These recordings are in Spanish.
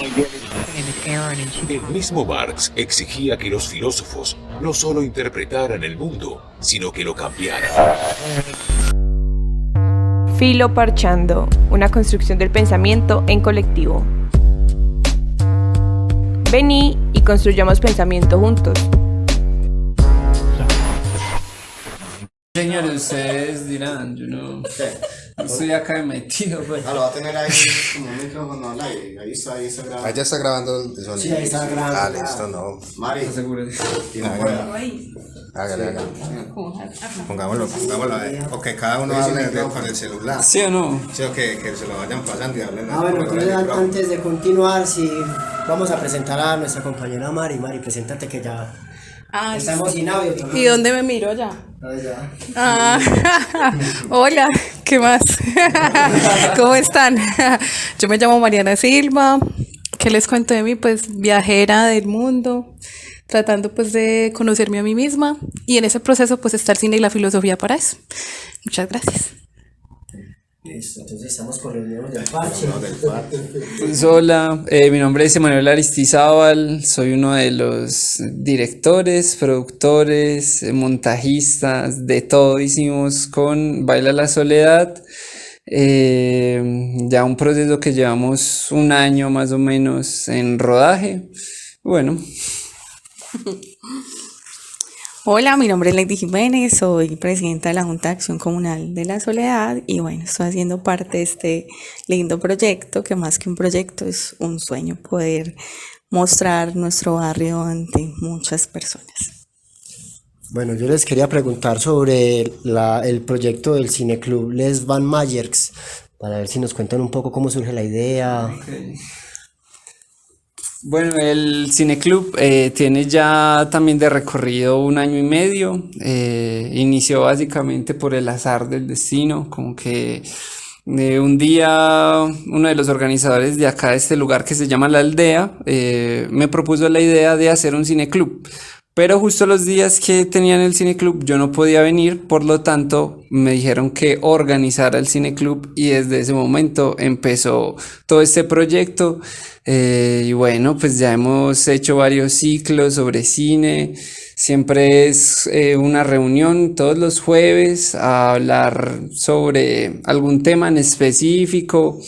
El mismo Marx exigía que los filósofos no solo interpretaran el mundo, sino que lo cambiaran. Filo parchando, una construcción del pensamiento en colectivo. Vení y construyamos pensamiento juntos. Señores, ustedes dirán, yo no estoy acá metido, pues. Lo va a tener ahí como un micrófono al aire. Ahí está grabando. Ahí ya está grabando el sonido. Sí, ahí está grabando. Ah, listo, no. Mari, ¿Estás seguro? Hágale. Pongámoslo ahí. O que cada uno hable con el celular. ¿Sí o no? Sí, o que se lo vayan pasando y hablen. Bueno, entonces antes de continuar, sí, vamos a presentar a nuestra compañera Mari. Mari, preséntate que ya estamos sin audio. ¿Y dónde me miro ya? Ya. Hola, ¿qué más? ¿Cómo están? Yo me llamo Mariana Silva. ¿Qué les cuento de mí? Pues viajera del mundo, tratando pues de conocerme a mí misma, y en ese proceso pues está el cine y la filosofía para eso. Muchas gracias. Listo, entonces estamos con los niños del parche. Pues hola, mi nombre es Emanuel Aristizábal, soy uno de los directores, productores, montajistas, de todo hicimos con Baila la Soledad. Ya un proceso que llevamos un año más o menos en rodaje. Bueno. Hola, mi nombre es Lady Jiménez, soy presidenta de la Junta de Acción Comunal de la Soledad y bueno, estoy haciendo parte de este lindo proyecto, que más que un proyecto es un sueño, poder mostrar nuestro barrio ante muchas personas. Bueno, yo les quería preguntar sobre el proyecto del Cineclub Les Van Mayers, para ver si nos cuentan un poco cómo surge la idea. Okay. Bueno, el Cineclub tiene ya también de recorrido un año y medio. Inició básicamente por el azar del destino, como que un día uno de los organizadores de acá, de este lugar que se llama La Aldea, me propuso la idea de hacer un cineclub. Pero justo los días que tenían el cineclub yo no podía venir, por lo tanto me dijeron que organizara el cineclub y desde ese momento empezó todo este proyecto. Y bueno, pues ya hemos hecho varios ciclos sobre cine. Siempre es una reunión todos los jueves a hablar sobre algún tema en específico.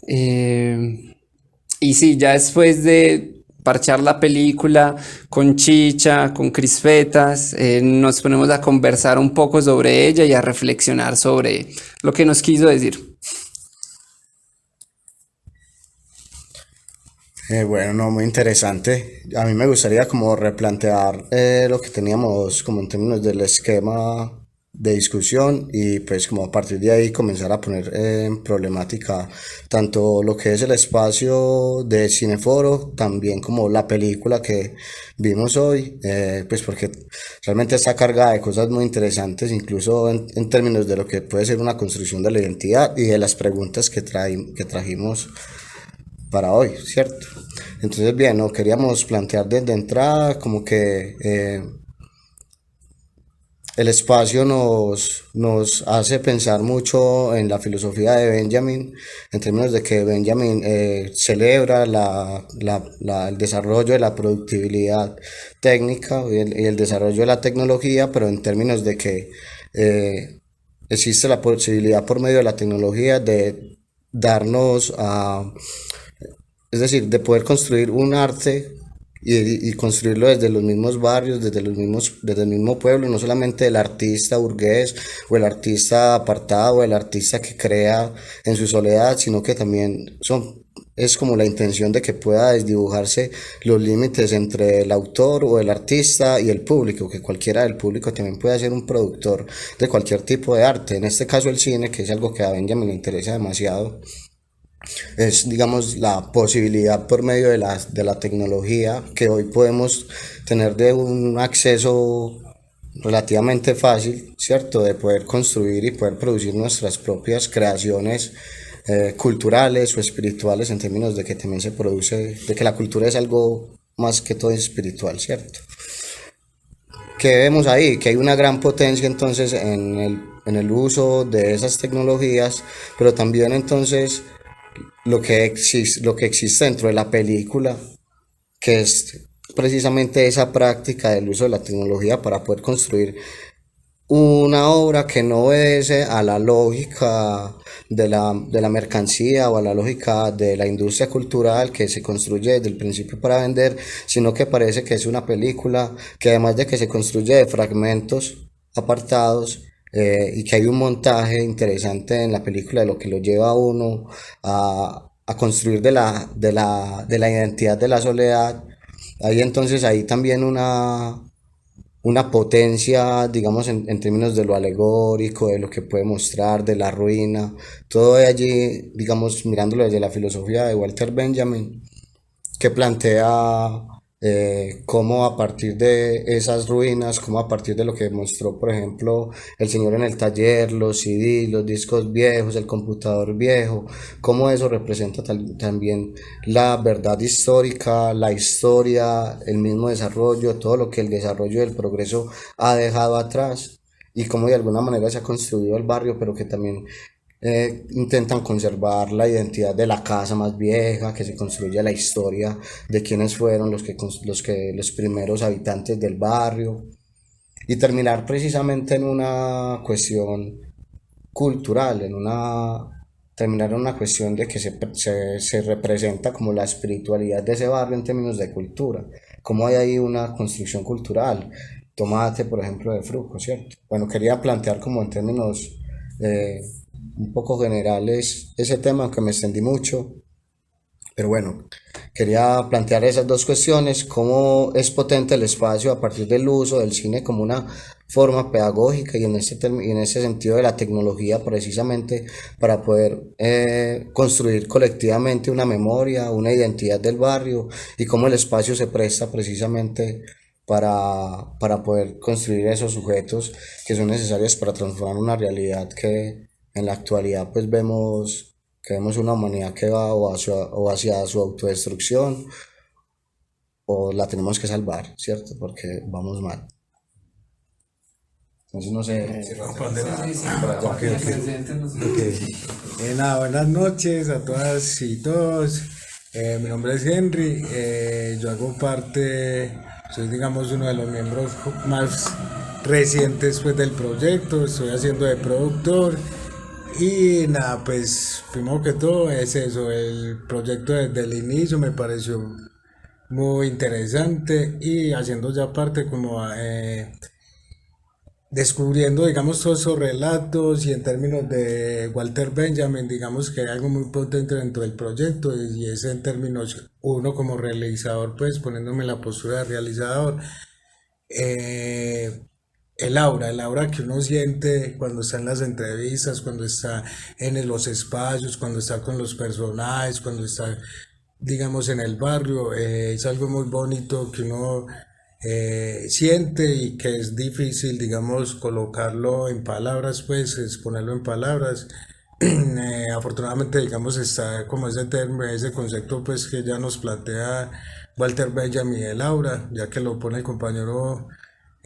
Y sí, ya después de parchar la película con chicha, con crispetas, nos ponemos a conversar un poco sobre ella y a reflexionar sobre lo que nos quiso decir. Bueno, no, muy interesante. A mí me gustaría como replantear lo que teníamos como en términos del esquema de discusión y pues como a partir de ahí comenzar a poner en problemática tanto lo que es el espacio de Cineforo, también como la película que vimos hoy, pues porque realmente está cargada de cosas muy interesantes, incluso en términos de lo que puede ser una construcción de la identidad y de las preguntas que trajimos para hoy, ¿cierto? Entonces, bien, no queríamos plantear desde entrada como que el espacio nos hace pensar mucho en la filosofía de Benjamin, en términos de que Benjamin celebra el desarrollo de la productividad técnica y el desarrollo de la tecnología, pero en términos de que existe la posibilidad por medio de la tecnología de darnos es decir, de poder construir un arte y construirlo desde los mismos barrios, desde el mismo pueblo, no solamente el artista burgués o el artista apartado o el artista que crea en su soledad, sino que también es como la intención de que pueda desdibujarse los límites entre el autor o el artista y el público, que cualquiera del público también pueda ser un productor de cualquier tipo de arte, en este caso el cine, que es algo que a Benjamin le interesa demasiado. Es, digamos, la posibilidad por medio de la tecnología que hoy podemos tener de un acceso relativamente fácil, ¿cierto? De poder construir y poder producir nuestras propias creaciones culturales o espirituales, en términos de que también se produce, de que la cultura es algo más que todo espiritual, ¿cierto? ¿Qué vemos ahí? Que hay una gran potencia entonces en el uso de esas tecnologías, pero también entonces lo que existe dentro de la película, que es precisamente esa práctica del uso de la tecnología para poder construir una obra que no obedece a la lógica de la mercancía o a la lógica de la industria cultural que se construye desde el principio para vender, sino que parece que es una película que, además de que se construye de fragmentos apartados, y que hay un montaje interesante en la película de lo que lo lleva a uno a construir de la identidad de la soledad. Hay entonces ahí también una potencia, digamos, en términos de lo alegórico, de lo que puede mostrar, de la ruina, todo de allí, digamos, mirándolo desde la filosofía de Walter Benjamin, que plantea cómo a partir de esas ruinas, cómo a partir de lo que mostró, por ejemplo, el señor en el taller, los CD, los discos viejos, el computador viejo, cómo eso representa también la verdad histórica, la historia, el mismo desarrollo, todo lo que el desarrollo del progreso ha dejado atrás y cómo de alguna manera se ha construido el barrio, pero que también intentan conservar la identidad de la casa más vieja, que se construye la historia de quiénes fueron los primeros habitantes del barrio y terminar precisamente en una cuestión cultural, terminar en una cuestión de que se representa como la espiritualidad de ese barrio en términos de cultura, cómo hay ahí una construcción cultural. Tomate, por ejemplo, de Fruco, ¿cierto? Bueno, quería plantear como en términos eh, un poco generales ese tema, aunque me extendí mucho, pero bueno, quería plantear esas dos cuestiones, cómo es potente el espacio a partir del uso del cine como una forma pedagógica y y en ese sentido de la tecnología precisamente para poder construir colectivamente una memoria, una identidad del barrio y cómo el espacio se presta precisamente para poder construir esos sujetos que son necesarios para transformar una realidad que en la actualidad pues vemos una humanidad que va o hacia su autodestrucción o la tenemos que salvar, ¿cierto? Porque vamos mal. Entonces no sé si Nada, buenas noches a todas y todos. Mi nombre es Henry. Yo hago parte, soy digamos uno de los miembros más recientes pues, del proyecto. Estoy haciendo de productor. Y nada, pues primero que todo es eso, el proyecto desde el inicio me pareció muy interesante y haciendo ya parte como descubriendo, digamos, todos esos relatos y en términos de Walter Benjamin, digamos que hay algo muy potente dentro del proyecto y es en términos, uno como realizador, pues poniéndome en la postura de realizador, el aura que uno siente cuando está en las entrevistas, cuando está en los espacios, cuando está con los personajes, cuando está, digamos, en el barrio, es algo muy bonito que uno siente y que es difícil, digamos, colocarlo en palabras, pues, exponerlo en palabras. Afortunadamente, digamos, está como ese término, ese concepto, pues, que ya nos plantea Walter Benjamin el aura, ya que lo pone el compañero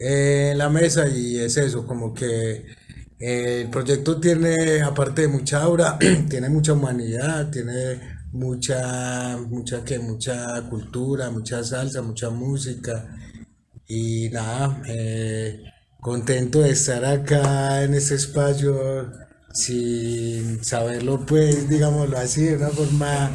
en la mesa y es eso, como que el proyecto tiene, aparte de mucha aura, tiene mucha humanidad, tiene mucha cultura, mucha salsa, mucha música y nada, contento de estar acá en este espacio sin saberlo, pues, digámoslo así, de una forma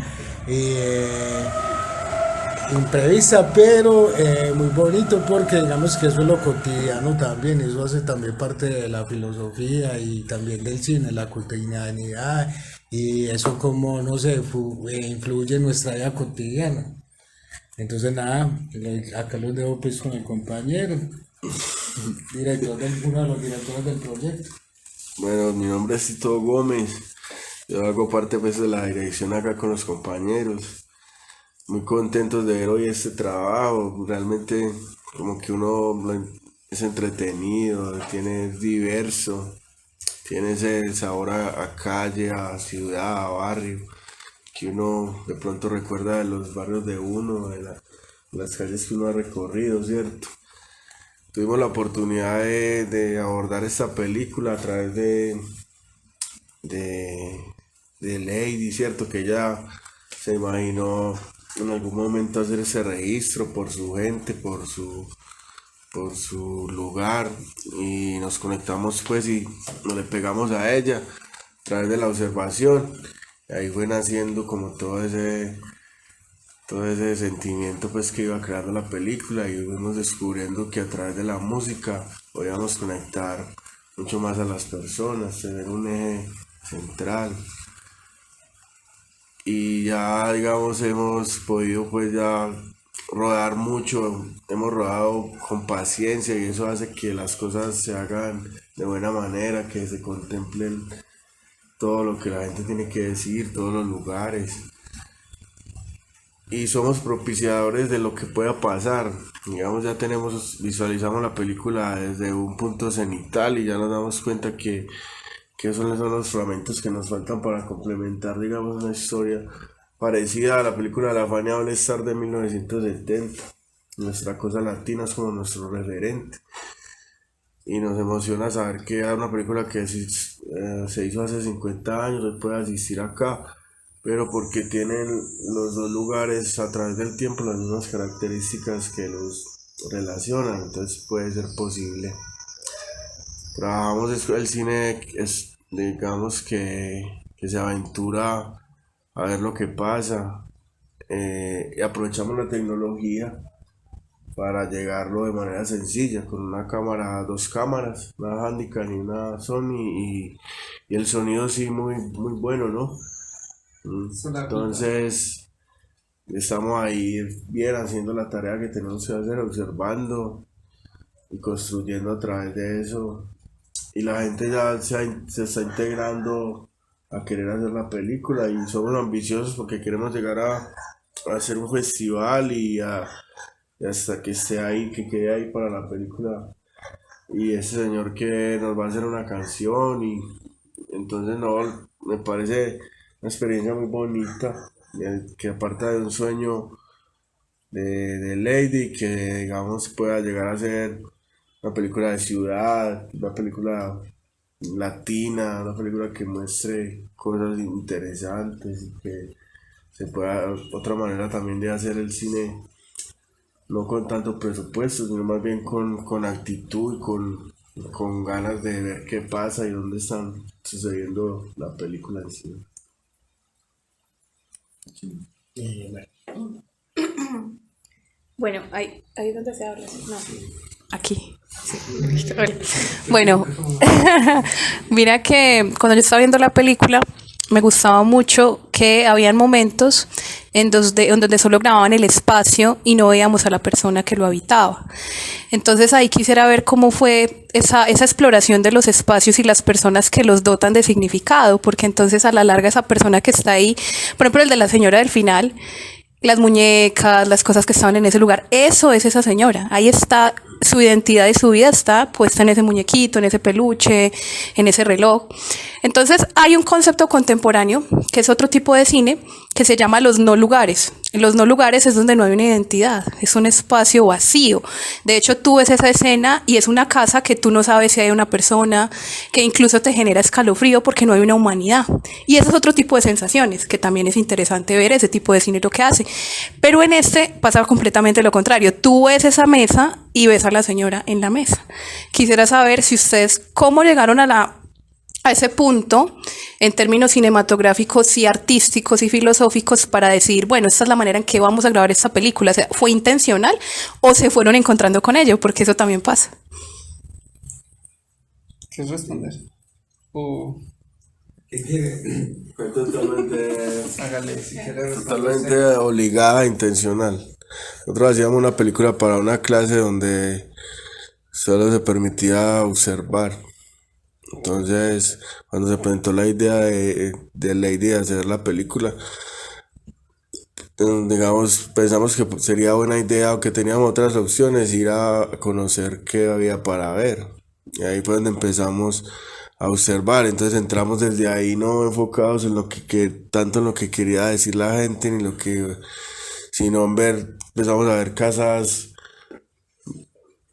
imprevista, pero muy bonito porque digamos que eso es lo cotidiano también, eso hace también parte de la filosofía y también del cine, la cotidianidad y eso como, no sé, influye en nuestra vida cotidiana. Entonces nada, acá los dejo pues con el compañero, uno de los directores del proyecto. Bueno, mi nombre es Tito Gómez, yo hago parte pues de la dirección acá con los compañeros. Muy contentos de ver hoy este trabajo, realmente como que es entretenido, es diverso, tiene ese sabor a calle, a ciudad, a barrio, que uno de pronto recuerda de los barrios de uno, las calles que uno ha recorrido, ¿cierto? Tuvimos la oportunidad de abordar esta película a través de de Lady, ¿cierto? Que ella se imaginó en algún momento hacer ese registro por su gente, por su lugar, y nos conectamos pues y nos le pegamos a ella a través de la observación. Y ahí fue naciendo como todo ese sentimiento pues que iba creando la película, y fuimos descubriendo que a través de la música podíamos conectar mucho más a las personas, tener un eje central. Y ya digamos hemos podido pues ya rodar mucho, hemos rodado con paciencia, y eso hace que las cosas se hagan de buena manera, que se contemplen todo lo que la gente tiene que decir, todos los lugares, y somos propiciadores de lo que pueda pasar. Digamos, ya visualizamos la película desde un punto cenital, y ya nos damos cuenta que son los fragmentos que nos faltan para complementar, digamos, una historia parecida a la película La Fania All Star de 1970. Nuestra cosa latina es como nuestro referente, y nos emociona saber que hay una película que se hizo hace 50 años, hoy puede asistir acá, pero porque tienen los dos lugares a través del tiempo las mismas características que los relacionan, entonces puede ser posible. Trabajamos, el cine es, digamos que se aventura a ver lo que pasa, y aprovechamos la tecnología para llegarlo de manera sencilla, con una cámara, dos cámaras, una Handicam y una Sony, y el sonido sí muy bueno, ¿no? Entonces estamos ahí bien haciendo la tarea que tenemos que hacer, observando y construyendo a través de eso, y la gente ya se está integrando a querer hacer la película, y somos ambiciosos porque queremos llegar a hacer un festival, y hasta que esté ahí, que quede ahí para la película, y ese señor que nos va a hacer una canción, y entonces no, me parece una experiencia muy bonita, que aparte de un sueño de Lady, que digamos pueda llegar a ser una película de ciudad, una película latina, una película que muestre cosas interesantes, y que se pueda, otra manera también de hacer el cine, no con tanto presupuesto, sino más bien con actitud y con ganas de ver qué pasa y dónde están sucediendo la película en sí. Bueno, ahí es donde se habla. No, aquí. Sí. Hola. Bueno, mira que cuando yo estaba viendo la película, me gustaba mucho que habían momentos en donde solo grababan el espacio y no veíamos a la persona que lo habitaba. Entonces ahí quisiera ver cómo fue esa exploración de los espacios y las personas que los dotan de significado, porque entonces a la larga esa persona que está ahí, por ejemplo el de la señora del final, las muñecas, las cosas que estaban en ese lugar, eso es esa señora, ahí está su identidad y su vida está puesta en ese muñequito, en ese peluche, en ese reloj. Entonces hay un concepto contemporáneo que es otro tipo de cine que se llama los no lugares. Los no lugares es donde no hay una identidad, es un espacio vacío. De hecho, tú ves esa escena y es una casa que tú no sabes si hay una persona, que incluso te genera escalofrío porque no hay una humanidad. Y ese es otro tipo de sensaciones que también es interesante ver ese tipo de cine lo que hace. Pero en este pasa completamente lo contrario. Tú ves esa mesa y ves a la señora en la mesa. Quisiera saber si ustedes cómo llegaron a ese punto en términos cinematográficos y artísticos y filosóficos para decir, bueno, esta es la manera en que vamos a grabar esta película. O sea, ¿fue intencional o se fueron encontrando con ello? Porque eso también pasa. ¿Quieres responder? ¿O Fue totalmente, hágale si quieres responder? totalmente obligada, intencional. Nosotros hacíamos una película para una clase donde solo se permitía observar. Entonces, cuando se presentó la idea de Lady de hacer la película, digamos, pensamos que sería buena idea, o que teníamos otras opciones, ir a conocer qué había para ver. Y ahí fue donde empezamos a observar. Entonces entramos desde ahí, no enfocados en lo que tanto en lo que quería decir la gente, ni lo que, sino en ver, empezamos a ver casas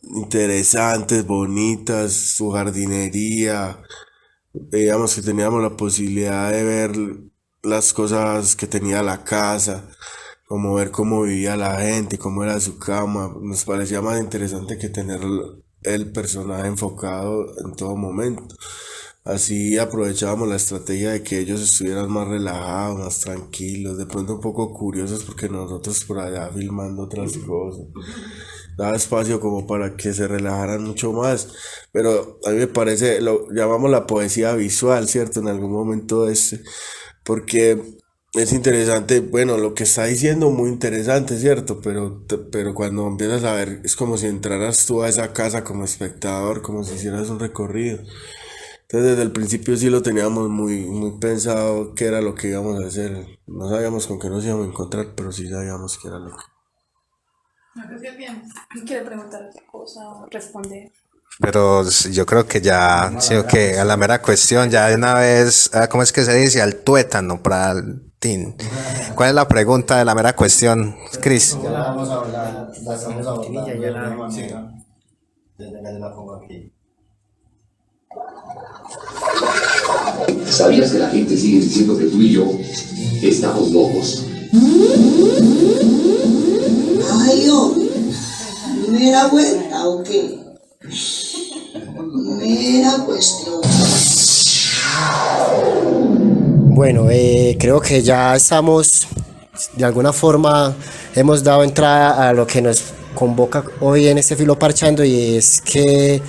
interesantes, bonitas, su jardinería. Veíamos que teníamos la posibilidad de ver las cosas que tenía la casa, como ver cómo vivía la gente, cómo era su cama. Nos parecía más interesante que tener el personaje enfocado en todo momento. Así aprovechábamos la estrategia de que ellos estuvieran más relajados, más tranquilos, de pronto un poco curiosos porque nosotros por allá filmando otras cosas. Daba espacio como para que se relajaran mucho más, pero a mí me parece, lo llamamos la poesía visual, ¿cierto? En algún momento porque es interesante, bueno, lo que está diciendo muy interesante, ¿cierto? Pero cuando empiezas a ver, es como si entraras tú a esa casa como espectador, como si hicieras un recorrido. Entonces desde el principio sí lo teníamos muy pensado qué era lo que íbamos a hacer. No sabíamos con qué nos íbamos a encontrar, pero sí sabíamos qué era lo que... No, creo que bien. ¿Quiere preguntar otra cosa o responder? Pero yo creo que ya, sí, que a la mera cuestión, ya de una vez, ¿cómo es que se dice? Al tuétano, para el tin. ¿Cuál es la pregunta de la mera cuestión, Chris? Ya la vamos a hablar, la estamos hablando, ya la pongo aquí. ¿Sabías que la gente sigue diciendo que tú y yo estamos locos? Ay, hombre, ¿mera vuelta o qué? Mera cuestión. Bueno, creo que ya estamos, de alguna forma, hemos dado entrada a lo que nos convoca hoy en este Filo Parchando, y es que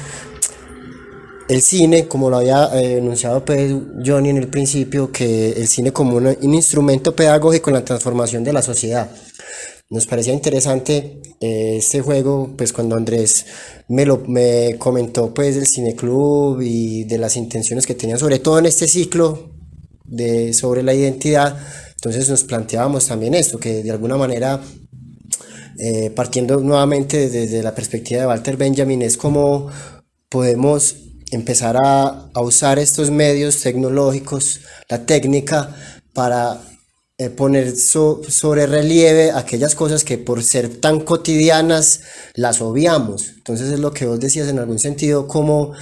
el cine, como lo había enunciado pues Johnny en el principio, que el cine como un instrumento pedagógico en la transformación de la sociedad. Nos parecía interesante este juego, pues cuando Andrés me comentó pues del cineclub y de las intenciones que tenían, sobre todo en este ciclo sobre la identidad. Entonces nos planteábamos también esto, que de alguna manera, partiendo nuevamente desde la perspectiva de Walter Benjamin, es como podemos empezar a usar estos medios tecnológicos, la técnica, para poner sobre relieve aquellas cosas que por ser tan cotidianas las obviamos. Entonces es lo que vos decías en algún sentido, como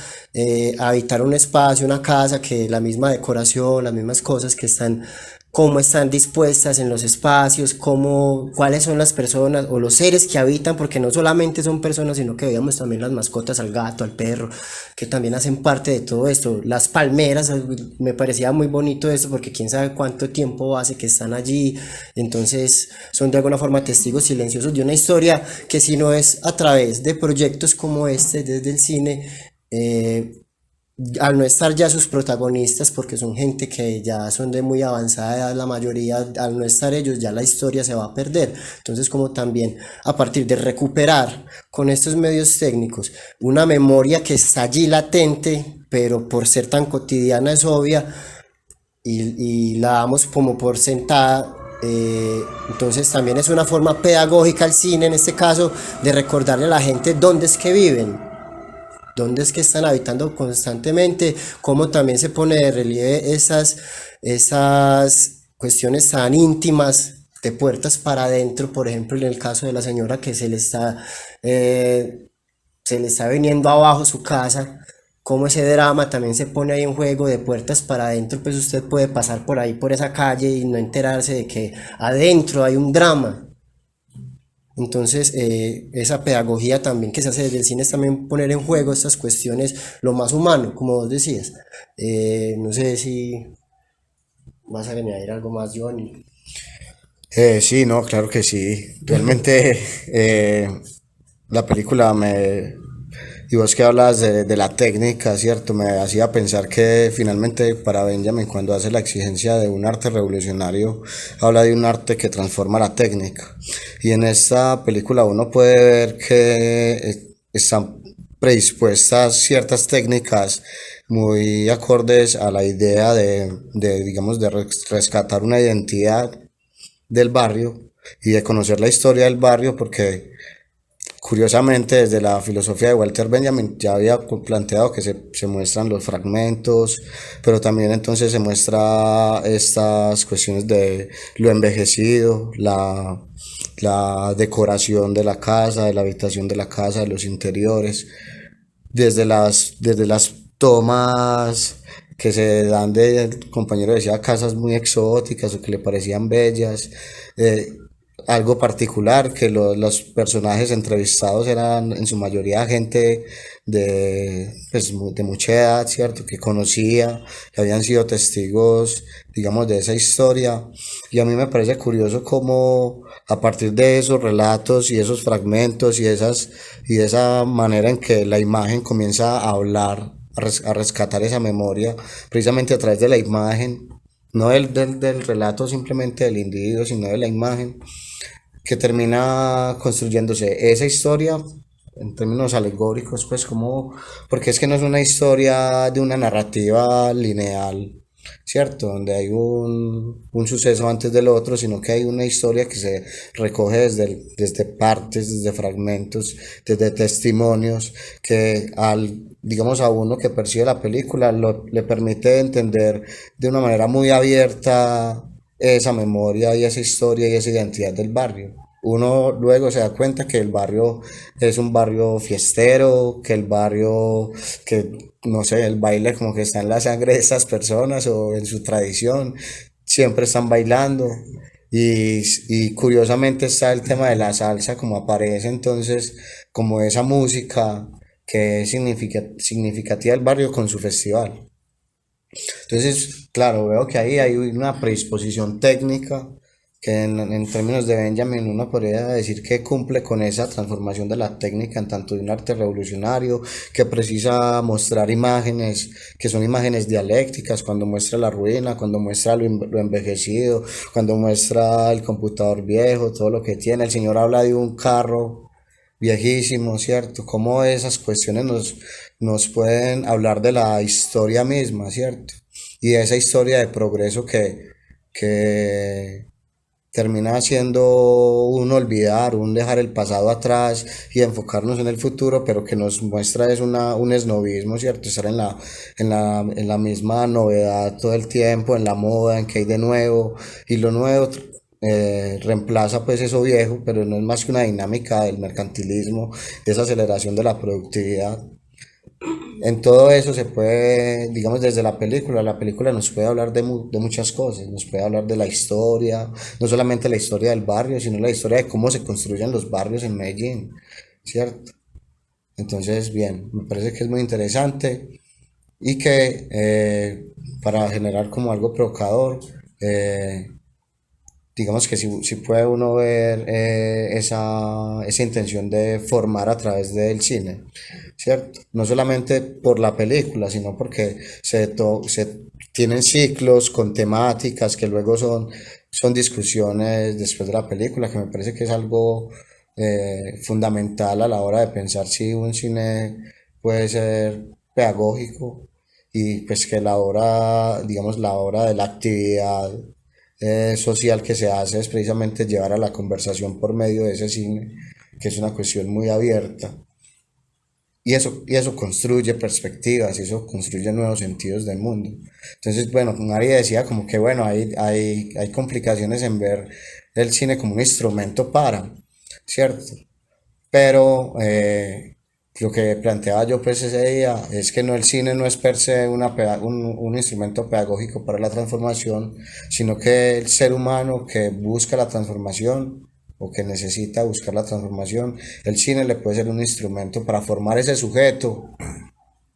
habitar un espacio, una casa, que la misma decoración, las mismas cosas que están, cómo están dispuestas en los espacios, cuáles son las personas o los seres que habitan, porque no solamente son personas, sino que veíamos también las mascotas, al gato, al perro, que también hacen parte de todo esto. Las palmeras, me parecía muy bonito esto, porque quién sabe cuánto tiempo hace que están allí. Entonces son de alguna forma testigos silenciosos de una historia que, si no es a través de proyectos como este desde el cine, al no estar ya sus protagonistas, porque son gente que ya son de muy avanzada edad, la mayoría, al no estar ellos, ya la historia se va a perder. Entonces, como también a partir de recuperar con estos medios técnicos una memoria que está allí latente, pero por ser tan cotidiana es obvia, y la damos como por sentada. Entonces también es una forma pedagógica el cine, en este caso, de recordarle a la gente dónde es que viven, dónde es que están habitando constantemente, cómo también se pone de relieve esas cuestiones tan íntimas, de puertas para adentro. Por ejemplo, en el caso de la señora que se le está viniendo abajo su casa, cómo ese drama también se pone ahí en juego, de puertas para adentro. Pues usted puede pasar por ahí, por esa calle, y no enterarse de que adentro hay un drama. Entonces, esa pedagogía también que se hace desde el cine es también poner en juego estas cuestiones, lo más humano, como vos decías. No sé si vas a añadir algo más, Johnny. Sí, no, claro que sí. Realmente la película y vos que hablas de la técnica, ¿cierto? Me hacía pensar que finalmente para Benjamin, cuando hace la exigencia de un arte revolucionario, habla de un arte que transforma la técnica. Y en esta película uno puede ver que están predispuestas ciertas técnicas muy acordes a la idea digamos, de rescatar una identidad del barrio y de conocer la historia del barrio, porque curiosamente desde la filosofía de Walter Benjamin ya había planteado que se muestran los fragmentos, pero también entonces se muestra estas cuestiones de lo envejecido, la decoración de la casa, de la habitación de la casa, de los interiores, desde las tomas que se dan de, el compañero decía, casas muy exóticas o que le parecían bellas. Algo particular, que los personajes entrevistados eran en su mayoría gente de, pues, de mucha edad, ¿cierto? Que conocía, que habían sido testigos, digamos, de esa historia. Y a mí me parece curioso cómo a partir de esos relatos y esos fragmentos y esa manera en que la imagen comienza a hablar, a rescatar esa memoria, precisamente a través de la imagen, no del relato simplemente del individuo, sino de la imagen, que termina construyéndose esa historia en términos alegóricos, pues como, porque es que no es una historia de una narrativa lineal, ¿cierto? Donde hay un suceso antes del otro, sino que hay una historia que se recoge desde partes, desde fragmentos, desde testimonios, que digamos, a uno que percibe la película le permite entender de una manera muy abierta esa memoria y esa historia y esa identidad del barrio. Uno luego se da cuenta que el barrio es un barrio fiestero, que el barrio, que no sé, el baile como que está en la sangre de estas personas o en su tradición, siempre están bailando. Y curiosamente está el tema de la salsa como aparece entonces como esa música que es significativa del barrio con su festival. Entonces, claro, veo que ahí hay una predisposición técnica que en términos de Benjamin uno podría decir que cumple con esa transformación de la técnica en tanto de un arte revolucionario que precisa mostrar imágenes que son imágenes dialécticas, cuando muestra la ruina, cuando muestra lo envejecido, cuando muestra el computador viejo, todo lo que tiene. El señor habla de un carro viejísimo, ¿cierto? Cómo esas cuestiones nos pueden hablar de la historia misma, ¿cierto? Y de esa historia de progreso que termina haciendo uno olvidar, un dejar el pasado atrás y enfocarnos en el futuro, pero que nos muestra es un esnovismo, ¿cierto? Estar en la misma novedad todo el tiempo, en la moda, en que hay de nuevo, y lo nuevo reemplaza pues eso viejo, pero no es más que una dinámica del mercantilismo, de esa aceleración de la productividad. En todo eso se puede, digamos, desde la película nos puede hablar de muchas cosas, nos puede hablar de la historia, no solamente la historia del barrio, sino la historia de cómo se construyen los barrios en Medellín, ¿cierto? Entonces, bien, me parece que es muy interesante y que para generar como algo provocador, digamos que si puede uno ver esa intención de formar a través del cine, ¿cierto? No solamente por la película, sino porque se tienen ciclos con temáticas que luego son discusiones después de la película, que me parece que es algo fundamental a la hora de pensar si un cine puede ser pedagógico y pues que digamos, la hora de la actividad social que se hace es precisamente llevar a la conversación por medio de ese cine, que es una cuestión muy abierta. Y eso construye perspectivas, y eso construye nuevos sentidos del mundo. Entonces, bueno, María decía como que, bueno, hay complicaciones en ver el cine como un instrumento para, ¿cierto? Pero lo que planteaba yo pues ese día es que no, el cine no es per se un instrumento pedagógico para la transformación, sino que el ser humano que busca la transformación o que necesita buscar la transformación, el cine le puede ser un instrumento para formar ese sujeto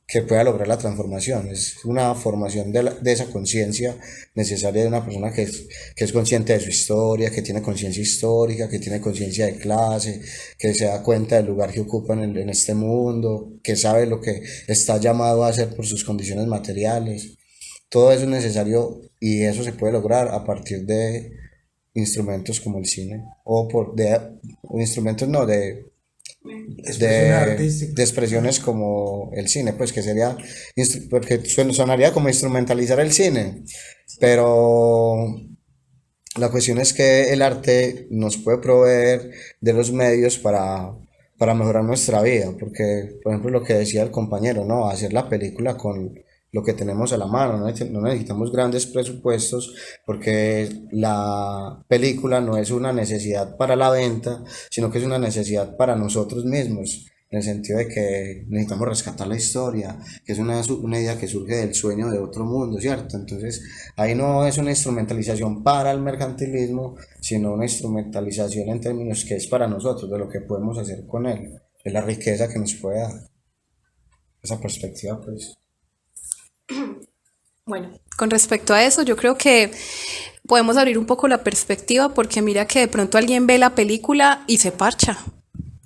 que pueda lograr la transformación. Es una formación de esa conciencia necesaria de una persona que es consciente de su historia, que tiene conciencia histórica, que tiene conciencia de clase, que se da cuenta del lugar que ocupa en este mundo, que sabe lo que está llamado a hacer por sus condiciones materiales. Todo eso es necesario y eso se puede lograr a partir de instrumentos como el cine, o instrumentos no, de expresiones como el cine, pues que sería, porque sonaría como instrumentalizar el cine, pero la cuestión es que el arte nos puede proveer de los medios para mejorar nuestra vida, porque, por ejemplo, lo que decía el compañero, ¿no? Hacer la película con lo que tenemos a la mano, no necesitamos grandes presupuestos porque la película no es una necesidad para la venta, sino que es una necesidad para nosotros mismos, en el sentido de que necesitamos rescatar la historia, que es una idea que surge del sueño de otro mundo, ¿cierto? Entonces, ahí no es una instrumentalización para el mercantilismo, sino una instrumentalización en términos que es para nosotros, de lo que podemos hacer con él, de la riqueza que nos puede dar. Esa perspectiva, pues. Bueno, con respecto a eso, yo creo que podemos abrir un poco la perspectiva porque mira que de pronto alguien ve la película y se parcha.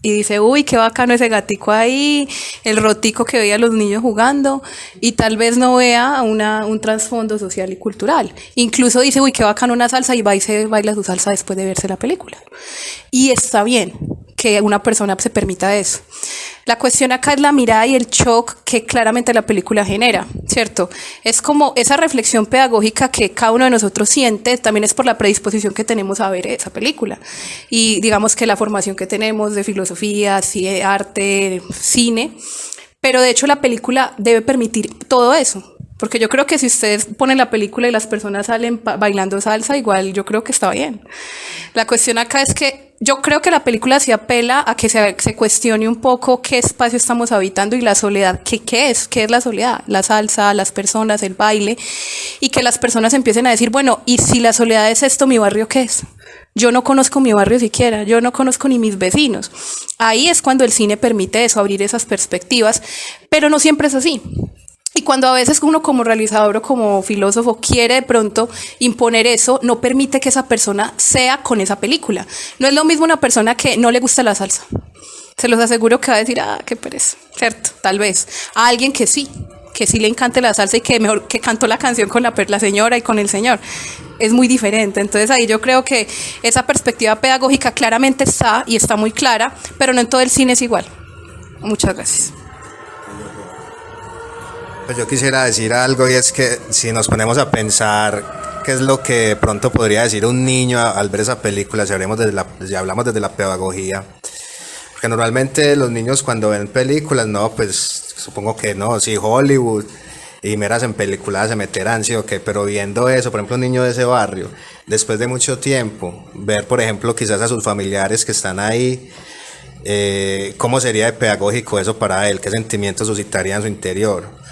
Y dice, uy, qué bacano ese gatico ahí, el rotico que veía a los niños jugando, y tal vez no vea un trasfondo social y cultural. Incluso dice, uy, qué bacano una salsa, y va y se baila su salsa después de verse la película. Y está bien que una persona se permita eso. La cuestión acá es la mirada y el shock que claramente la película genera, ¿cierto? Es como esa reflexión pedagógica que cada uno de nosotros siente, también es por la predisposición que tenemos a ver esa película. Y digamos que la formación que tenemos de filosofía, arte, cine, pero de hecho la película debe permitir todo eso. Porque yo creo que si ustedes ponen la película y las personas salen bailando salsa, igual yo creo que está bien. La cuestión acá es que yo creo que la película sí apela a que se cuestione un poco qué espacio estamos habitando y la soledad, qué es la soledad, la salsa, las personas, el baile, y que las personas empiecen a decir, bueno, y si la soledad es esto, ¿mi barrio qué es? Yo no conozco mi barrio siquiera, yo no conozco ni mis vecinos. Ahí es cuando el cine permite eso, abrir esas perspectivas, pero no siempre es así. Y cuando a veces uno como realizador o como filósofo quiere de pronto imponer eso, no permite que esa persona sea con esa película. No es lo mismo una persona que no le gusta la salsa. Se los aseguro que va a decir, qué pereza, ¿cierto? Tal vez. A alguien que sí le encante la salsa y que mejor que cantó la canción con la señora y con el señor. Es muy diferente. Entonces ahí yo creo que esa perspectiva pedagógica claramente está y está muy clara, pero no en todo el cine es igual. Muchas gracias. Pues yo quisiera decir algo, y es que si nos ponemos a pensar qué es lo que de pronto podría decir un niño al ver esa película, si hablamos desde la pedagogía, porque normalmente los niños cuando ven películas, no, pues supongo que no, sí, Hollywood y meras en películas se meterán, sí o qué, pero viendo eso, por ejemplo, un niño de ese barrio, después de mucho tiempo, ver por ejemplo quizás a sus familiares que están ahí, ¿cómo sería de pedagógico eso para él? ¿Qué sentimientos suscitaría en su interior?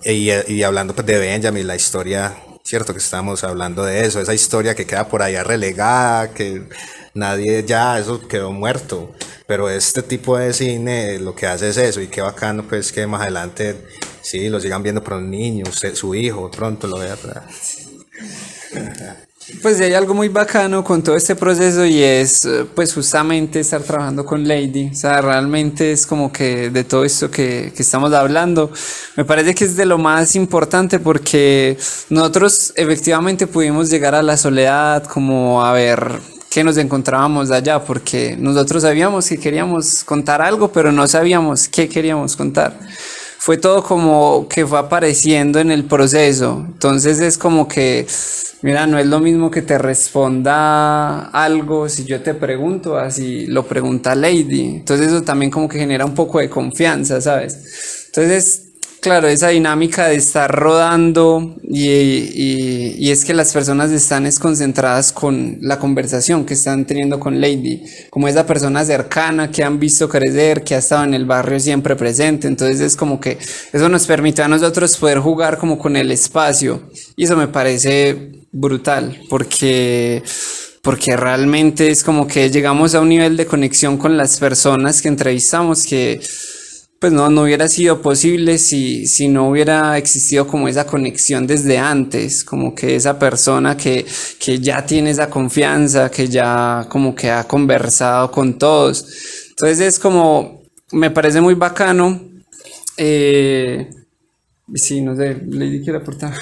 Y hablando pues de Benjamin, la historia, cierto que estamos hablando de eso, esa historia que queda por allá relegada, que nadie ya, eso quedó muerto, pero este tipo de cine lo que hace es eso, y qué bacano pues que más adelante sí lo sigan viendo por un niño, su hijo pronto lo vea. Pues hay algo muy bacano con todo este proceso y es pues justamente estar trabajando con Lady. O sea, realmente es como que de todo esto que estamos hablando, me parece que es de lo más importante porque nosotros efectivamente pudimos llegar a la soledad como a ver qué nos encontrábamos allá, porque nosotros sabíamos que queríamos contar algo, pero no sabíamos qué queríamos contar. Fue todo como que fue apareciendo en el proceso. Entonces es como que, mira, no es lo mismo que te responda algo si yo te pregunto, así lo pregunta Lady. Entonces eso también como que genera un poco de confianza, ¿sabes? Entonces, claro, esa dinámica de estar rodando y es que las personas están concentradas con la conversación que están teniendo con Lady, como esa persona cercana que han visto crecer, que ha estado en el barrio siempre presente. Entonces es como que eso nos permite a nosotros poder jugar como con el espacio, y eso me parece brutal porque realmente es como que llegamos a un nivel de conexión con las personas que entrevistamos que pues no hubiera sido posible si no hubiera existido como esa conexión desde antes, como que esa persona que ya tiene esa confianza, que ya como que ha conversado con todos. Entonces es como, me parece muy bacano. Sí, no sé, Lady quiere aportar.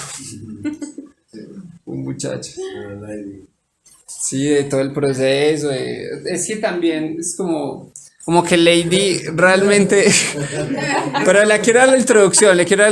Un muchacho. Sí, de todo el proceso. Es que también es como que Lady realmente, pero le quiero dar la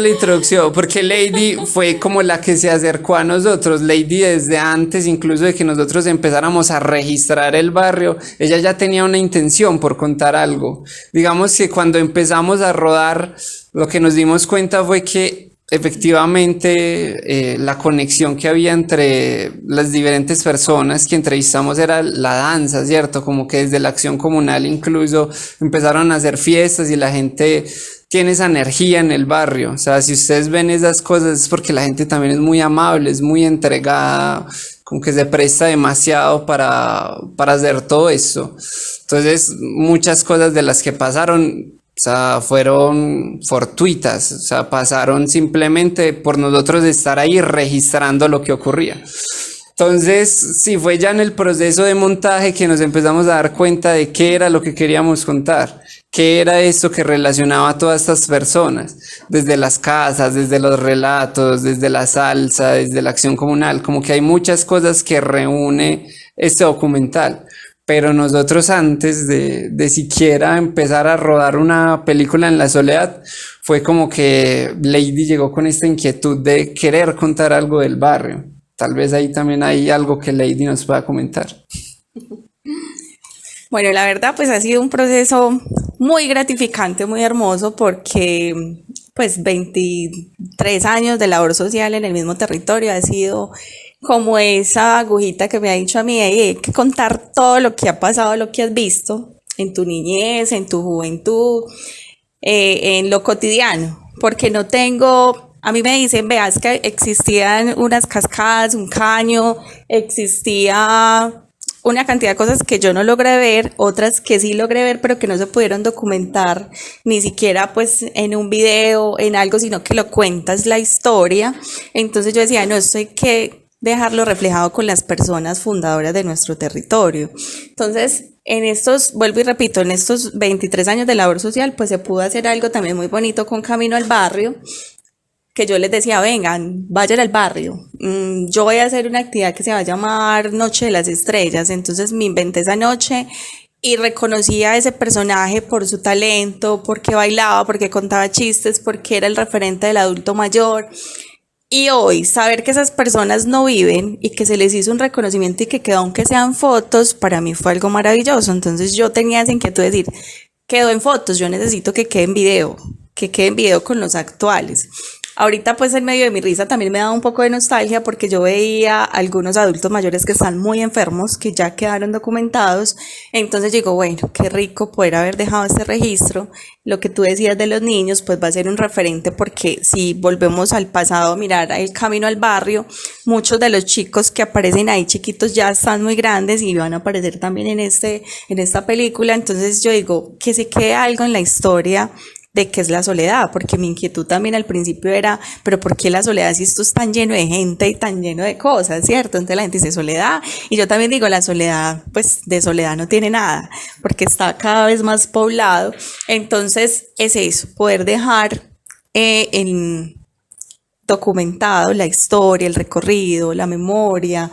introducción, porque Lady fue como la que se acercó a nosotros. Lady desde antes, incluso de que nosotros empezáramos a registrar el barrio, ella ya tenía una intención por contar algo. Digamos que cuando empezamos a rodar, lo que nos dimos cuenta fue que efectivamente la conexión que había entre las diferentes personas que entrevistamos era la danza, ¿cierto? Como que desde la acción comunal incluso empezaron a hacer fiestas y la gente tiene esa energía en el barrio. O sea, si ustedes ven esas cosas es porque la gente también es muy amable, es muy entregada, como que se presta demasiado para hacer todo esto. Entonces, muchas cosas de las que pasaron, o sea, fueron fortuitas, o sea, pasaron simplemente por nosotros estar ahí registrando lo que ocurría. Entonces, sí, fue ya en el proceso de montaje que nos empezamos a dar cuenta de qué era lo que queríamos contar, qué era esto que relacionaba a todas estas personas, desde las casas, desde los relatos, desde la salsa, desde la acción comunal, como que hay muchas cosas que reúne este documental. Pero nosotros antes de siquiera empezar a rodar una película en la soledad, fue como que Lady llegó con esta inquietud de querer contar algo del barrio. Tal vez ahí también hay algo que Lady nos pueda comentar. Bueno, la verdad pues ha sido un proceso muy gratificante, muy hermoso, porque pues 23 años de labor social en el mismo territorio ha sido como esa agujita que me ha dicho a mí, "Ey, hay que contar todo lo que ha pasado, lo que has visto en tu niñez, en tu juventud, en lo cotidiano, porque no tengo, a mí me dicen, veas que existían unas cascadas, un caño, existía una cantidad de cosas que yo no logré ver, otras que sí logré ver, pero que no se pudieron documentar, ni siquiera pues en un video, en algo, sino que lo cuentas la historia". Entonces yo decía, no, esto hay que dejarlo reflejado con las personas fundadoras de nuestro territorio. Entonces, en estos, vuelvo y repito, en estos 23 años de labor social, pues se pudo hacer algo también muy bonito con Camino al Barrio, que yo les decía, vengan, vayan al barrio. Yo voy a hacer una actividad que se va a llamar Noche de las Estrellas. Entonces me inventé esa noche y reconocí a ese personaje por su talento, porque bailaba, porque contaba chistes, porque era el referente del adulto mayor. Y hoy, saber que esas personas no viven y que se les hizo un reconocimiento y que quedó aunque sean fotos, para mí fue algo maravilloso. Entonces yo tenía esa inquietud de decir, quedó en fotos, yo necesito que quede en video con los actuales. Ahorita pues en medio de mi risa también me da un poco de nostalgia porque yo veía algunos adultos mayores que están muy enfermos, que ya quedaron documentados. Entonces digo, bueno, qué rico poder haber dejado este registro. Lo que tú decías de los niños pues va a ser un referente, porque si volvemos al pasado a mirar el Camino al Barrio, muchos de los chicos que aparecen ahí chiquitos ya están muy grandes y van a aparecer también en esta película. Entonces yo digo, que se quede algo en la historia de qué es la soledad, porque mi inquietud también al principio era, pero ¿por qué la soledad si esto es tan lleno de gente y tan lleno de cosas, cierto? Entonces la gente dice soledad, y yo también digo, la soledad, pues de soledad no tiene nada, porque está cada vez más poblado. Entonces es eso, poder dejar en documentado la historia, el recorrido, la memoria,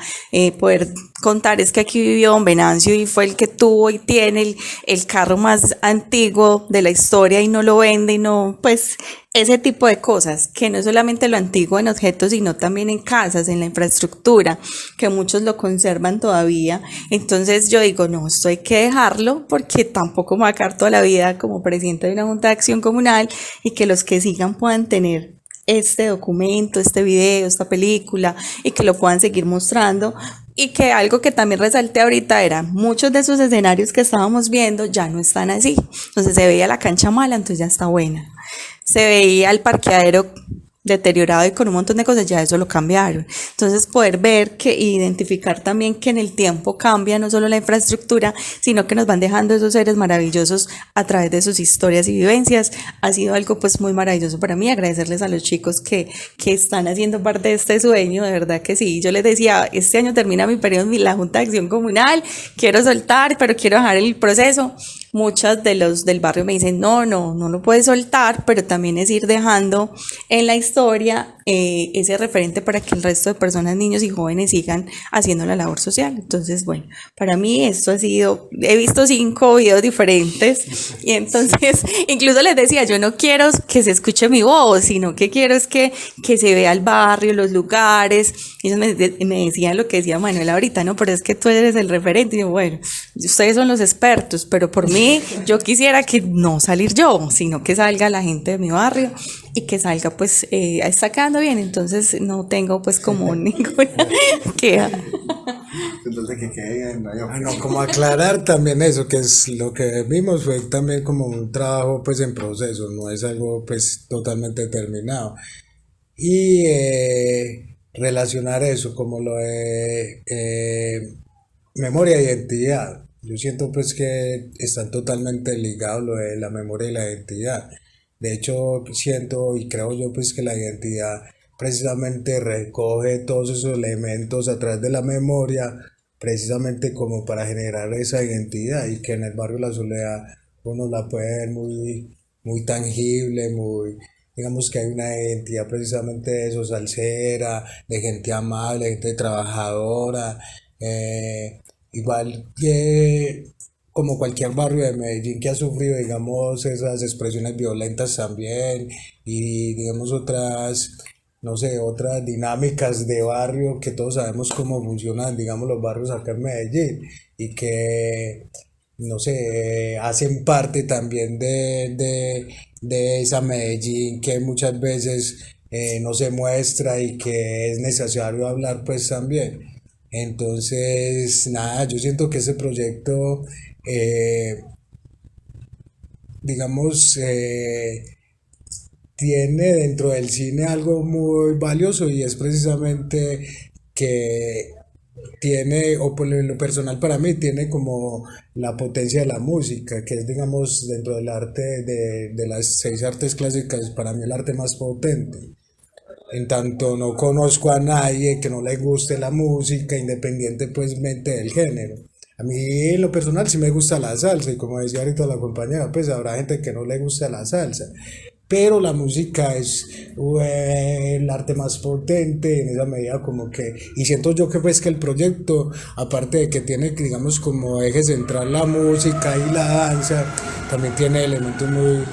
poder contar, es que aquí vivió don Venancio y fue el que tuvo y tiene el carro más antiguo de la historia y no lo vende, y no, pues ese tipo de cosas, que no solamente lo antiguo en objetos, sino también en casas, en la infraestructura, que muchos lo conservan todavía. Entonces yo digo, no, esto hay que dejarlo, porque tampoco me va a quedar toda la vida como presidente de una junta de acción comunal, y que los que sigan puedan tener este documento, este video, esta película, y que lo puedan seguir mostrando. Y que algo que también resalté ahorita era, muchos de esos escenarios que estábamos viendo ya no están así. Entonces se veía la cancha mala, entonces ya está buena. Se veía el parqueadero deteriorado y con un montón de cosas, ya eso lo cambiaron. Entonces poder ver que identificar también que en el tiempo cambia no solo la infraestructura, sino que nos van dejando esos seres maravillosos a través de sus historias y vivencias, ha sido algo pues muy maravilloso para mí. Agradecerles a los chicos que están haciendo parte de este sueño, de verdad que sí. Yo les decía, este año termina mi periodo en la Junta de Acción Comunal, quiero soltar, pero quiero dejar el proceso. Muchas de los del barrio me dicen, no lo puedes soltar, pero también es ir dejando en la historia ese referente para que el resto de personas, niños y jóvenes sigan haciendo la labor social. Entonces, bueno, para mí esto ha sido, he visto 5 videos diferentes, y entonces incluso les decía, yo no quiero que se escuche mi voz, sino que quiero es que se vea el barrio, los lugares. Ellos me decían lo que decía Manuel ahorita, no, pero es que tú eres el referente. Y yo, bueno, ustedes son los expertos, pero por mí, yo quisiera que no salir yo, sino que salga la gente de mi barrio y que salga pues está quedando bien, entonces no tengo pues como ninguna queja. Entonces que quede bien, no, No, como aclarar también eso, que es lo que vimos fue también como un trabajo pues en proceso, no es algo pues totalmente terminado. Y relacionar eso como lo de memoria e identidad. Yo siento pues que están totalmente ligados lo de la memoria y la identidad. De hecho, siento y creo yo pues que la identidad precisamente recoge todos esos elementos a través de la memoria, precisamente como para generar esa identidad y que en el barrio La Soledad uno la puede ver muy, muy tangible, muy, digamos que hay una identidad precisamente de eso, salsera, de gente amable, gente trabajadora, igual que como cualquier barrio de Medellín que ha sufrido, digamos, esas expresiones violentas también y, digamos, otras, no sé, otras dinámicas de barrio que todos sabemos cómo funcionan, digamos, los barrios acá en Medellín y que, no sé, hacen parte también de esa Medellín que muchas veces no se muestra y que es necesario hablar pues también. Entonces, nada, yo siento que ese proyecto, eh, digamos, tiene dentro del cine algo muy valioso y es precisamente que tiene, o por lo personal para mí, tiene como la potencia de la música, que es, digamos, dentro del arte, de las 6 artes clásicas, para mí el arte más potente. En tanto no conozco a nadie que no le guste la música, independiente pues mente del género. A mí en lo personal sí me gusta la salsa y como decía ahorita la compañera, pues habrá gente que no le gusta la salsa. Pero la música es el arte más potente en esa medida como que, y siento yo que pues que el proyecto, aparte de que tiene, digamos, como eje central la música y la danza, también tiene elementos muy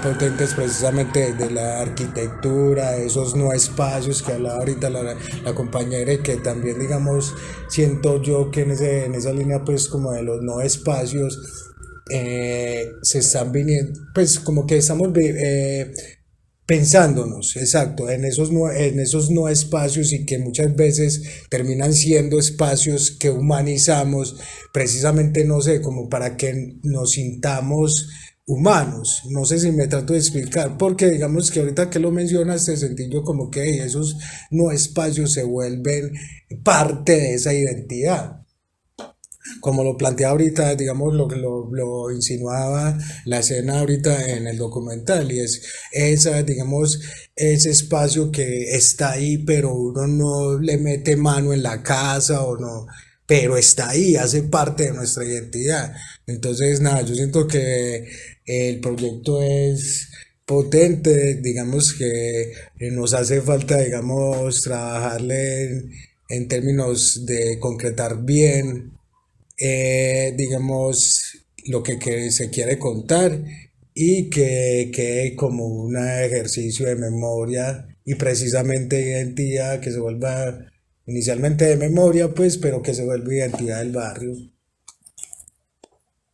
potentes precisamente de la arquitectura, esos no espacios que hablaba ahorita la compañera y que también, digamos, siento yo que en esa línea pues como de los no espacios, se están viniendo, pues como que estamos pensándonos, exacto, en esos no espacios y que muchas veces terminan siendo espacios que humanizamos, precisamente, no sé, como para que nos sintamos humanos. No sé si me trato de explicar, porque digamos que ahorita que lo mencionas, te sentí yo como que esos no espacios se vuelven parte de esa identidad como lo plantea ahorita, digamos, lo que lo insinuaba la escena ahorita en el documental, y es esa, digamos, ese espacio que está ahí, pero uno no le mete mano en la casa o no, pero está ahí, hace parte de nuestra identidad. Entonces, nada, yo siento que el proyecto es potente, digamos que nos hace falta, digamos, trabajarle en términos de concretar bien digamos, lo que se quiere contar y que quede como un ejercicio de memoria y precisamente identidad, que se vuelva inicialmente de memoria, pues, pero que se vuelva identidad del barrio.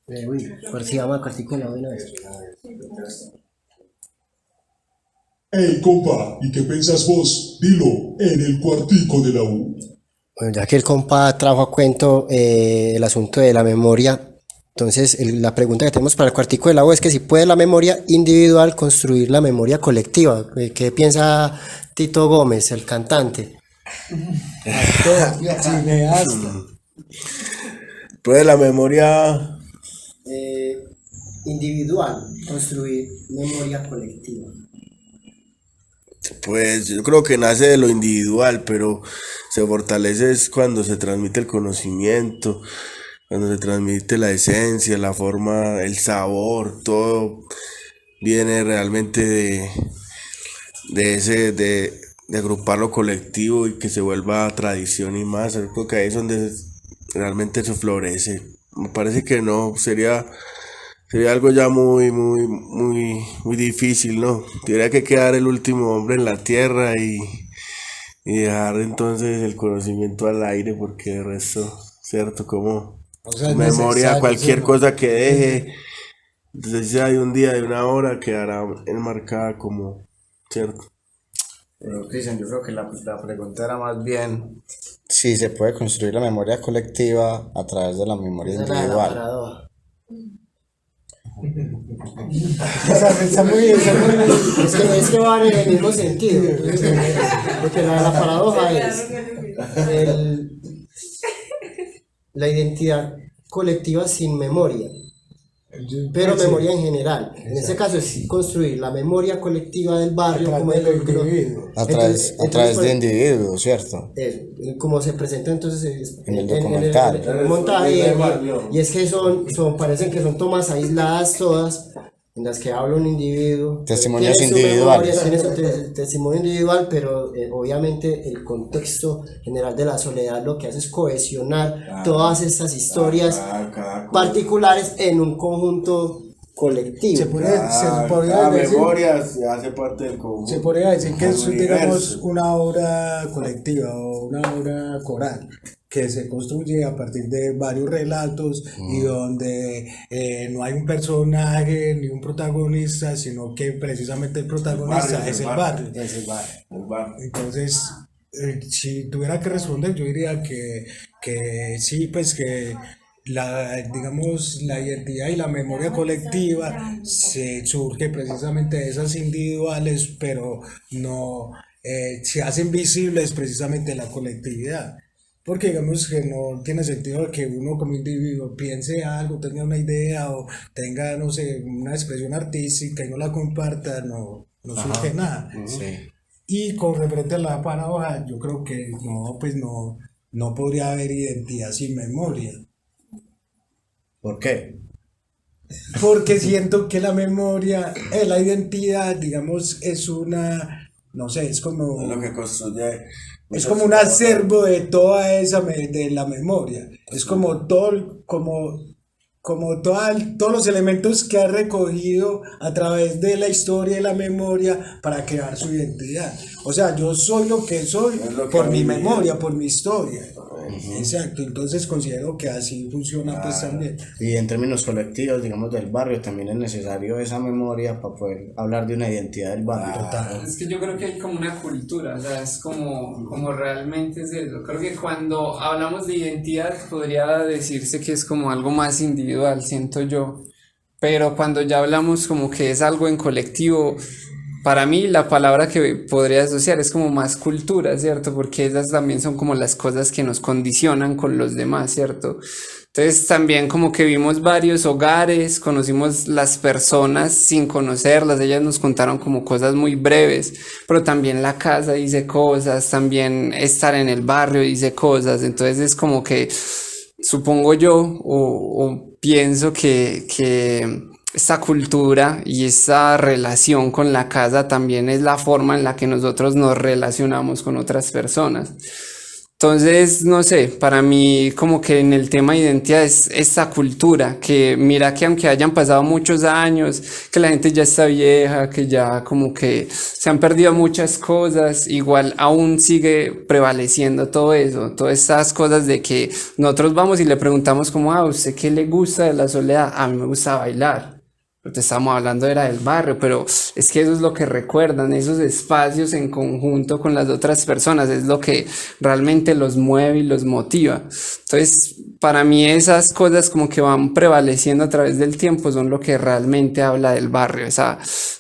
Uy, por si vamos al cuartico de la buena vez. Hey, compa, ¿y qué pensás vos? Dilo, en el cuartico de la U. Bueno, ya que el compa trajo a cuento el asunto de la memoria, entonces la pregunta que tenemos para el cuartico de la U es que si puede la memoria individual construir la memoria colectiva. ¿Qué piensa Tito Gómez, el cantante? Actor, cineasta. Pues la memoria, Individual, construir memoria colectiva. pues yo creo que nace de lo individual, pero se fortalece es cuando se transmite el conocimiento, cuando se transmite la esencia, la forma, el sabor, todo viene realmente de agrupar lo colectivo y que se vuelva tradición y más. Yo creo que ahí es donde realmente eso florece. Me parece que no, sería algo ya muy difícil, ¿no? Tendría que quedar el último hombre en la tierra y dejar entonces el conocimiento al aire, porque de resto, ¿cierto? Como O sea, es memoria, necesario, cualquier sí, cosa que deje, desde sea de un día, de una hora, quedará enmarcada como ¿cierto? Pero Cristian, yo creo que la pregunta era más bien si se puede construir la memoria colectiva a través de la memoria Esa es la individual. paradoja. Está muy bien, Es que van en el mismo sentido. Porque la paradoja es la identidad colectiva sin memoria, pero memoria en general. En este caso es construir la memoria colectiva del barrio como del individuo. A través de individuos, ¿cierto? Como se presenta entonces En el documental. en el montaje, y es que parecen que son tomas aisladas todas, en las que habla un individuo. Testimonios tiene su individuales. memoria, tiene su testimonio individual, pero obviamente el contexto general de la soledad lo que hace es cohesionar todas estas historias particulares en un conjunto colectivo. Se podría La decir, memoria se hace parte del conjunto. se podría decir que es, del digamos, universo. una obra colectiva o una obra coral que se construye a partir de varios relatos y donde no hay un personaje ni un protagonista, sino que precisamente el protagonista es el barrio. Es el barrio. El barrio. Entonces, si tuviera que responder, yo diría que sí, pues que digamos, la identidad y la memoria colectiva se surge precisamente de esas individuales, pero no se hacen visibles precisamente en la colectividad. Porque digamos que no tiene sentido que uno como individuo piense algo, tenga una idea o tenga, no sé, una expresión artística y no la comparta, no surge nada. Sí. Y con referente a la paradoja, yo creo que no, pues no podría haber identidad sin memoria. ¿Por qué? Porque siento que la memoria, la identidad, digamos, es una, no sé, es como... Es lo que construye. Es como un acervo de toda de la memoria. Es como todo, todos los elementos que ha recogido a través de la historia y la memoria para crear su identidad. O sea, yo soy lo que soy por mi memoria, por mi historia. Exacto, entonces considero que así funciona pues también. Y en términos colectivos, digamos, del barrio, también es necesario esa memoria para poder hablar de una identidad del barrio. Es que yo creo que hay como una cultura, o sea, es como realmente es eso. Creo que cuando hablamos de identidad podría decirse que es como algo más individual, siento yo. Pero cuando ya hablamos como que es algo en colectivo, para mí la palabra que podría asociar es como más cultura, ¿cierto? Porque esas también son como las cosas que nos condicionan con los demás, ¿cierto? Entonces también como que vimos varios hogares, conocimos las personas sin conocerlas, ellas nos contaron como cosas muy breves, pero también la casa dice cosas, también estar en el barrio dice cosas, entonces es como que supongo yo o pienso que esta cultura y esta relación con la casa también es la forma en la que nosotros nos relacionamos con otras personas. Entonces, no sé, para mí como que en el tema de identidad es esta cultura, que mira que aunque hayan pasado muchos años, que la gente ya está vieja, que ya como que se han perdido muchas cosas, igual aún sigue prevaleciendo todo eso, todas estas cosas de que nosotros vamos y le preguntamos como, ¿a usted qué le gusta de la soledad? A mí me gusta bailar. Te estamos hablando era del barrio, pero es que eso es lo que recuerdan, esos espacios en conjunto con las otras personas, es lo que realmente los mueve y los motiva. Entonces, para mí esas cosas como que van prevaleciendo a través del tiempo son lo que realmente habla del barrio, esas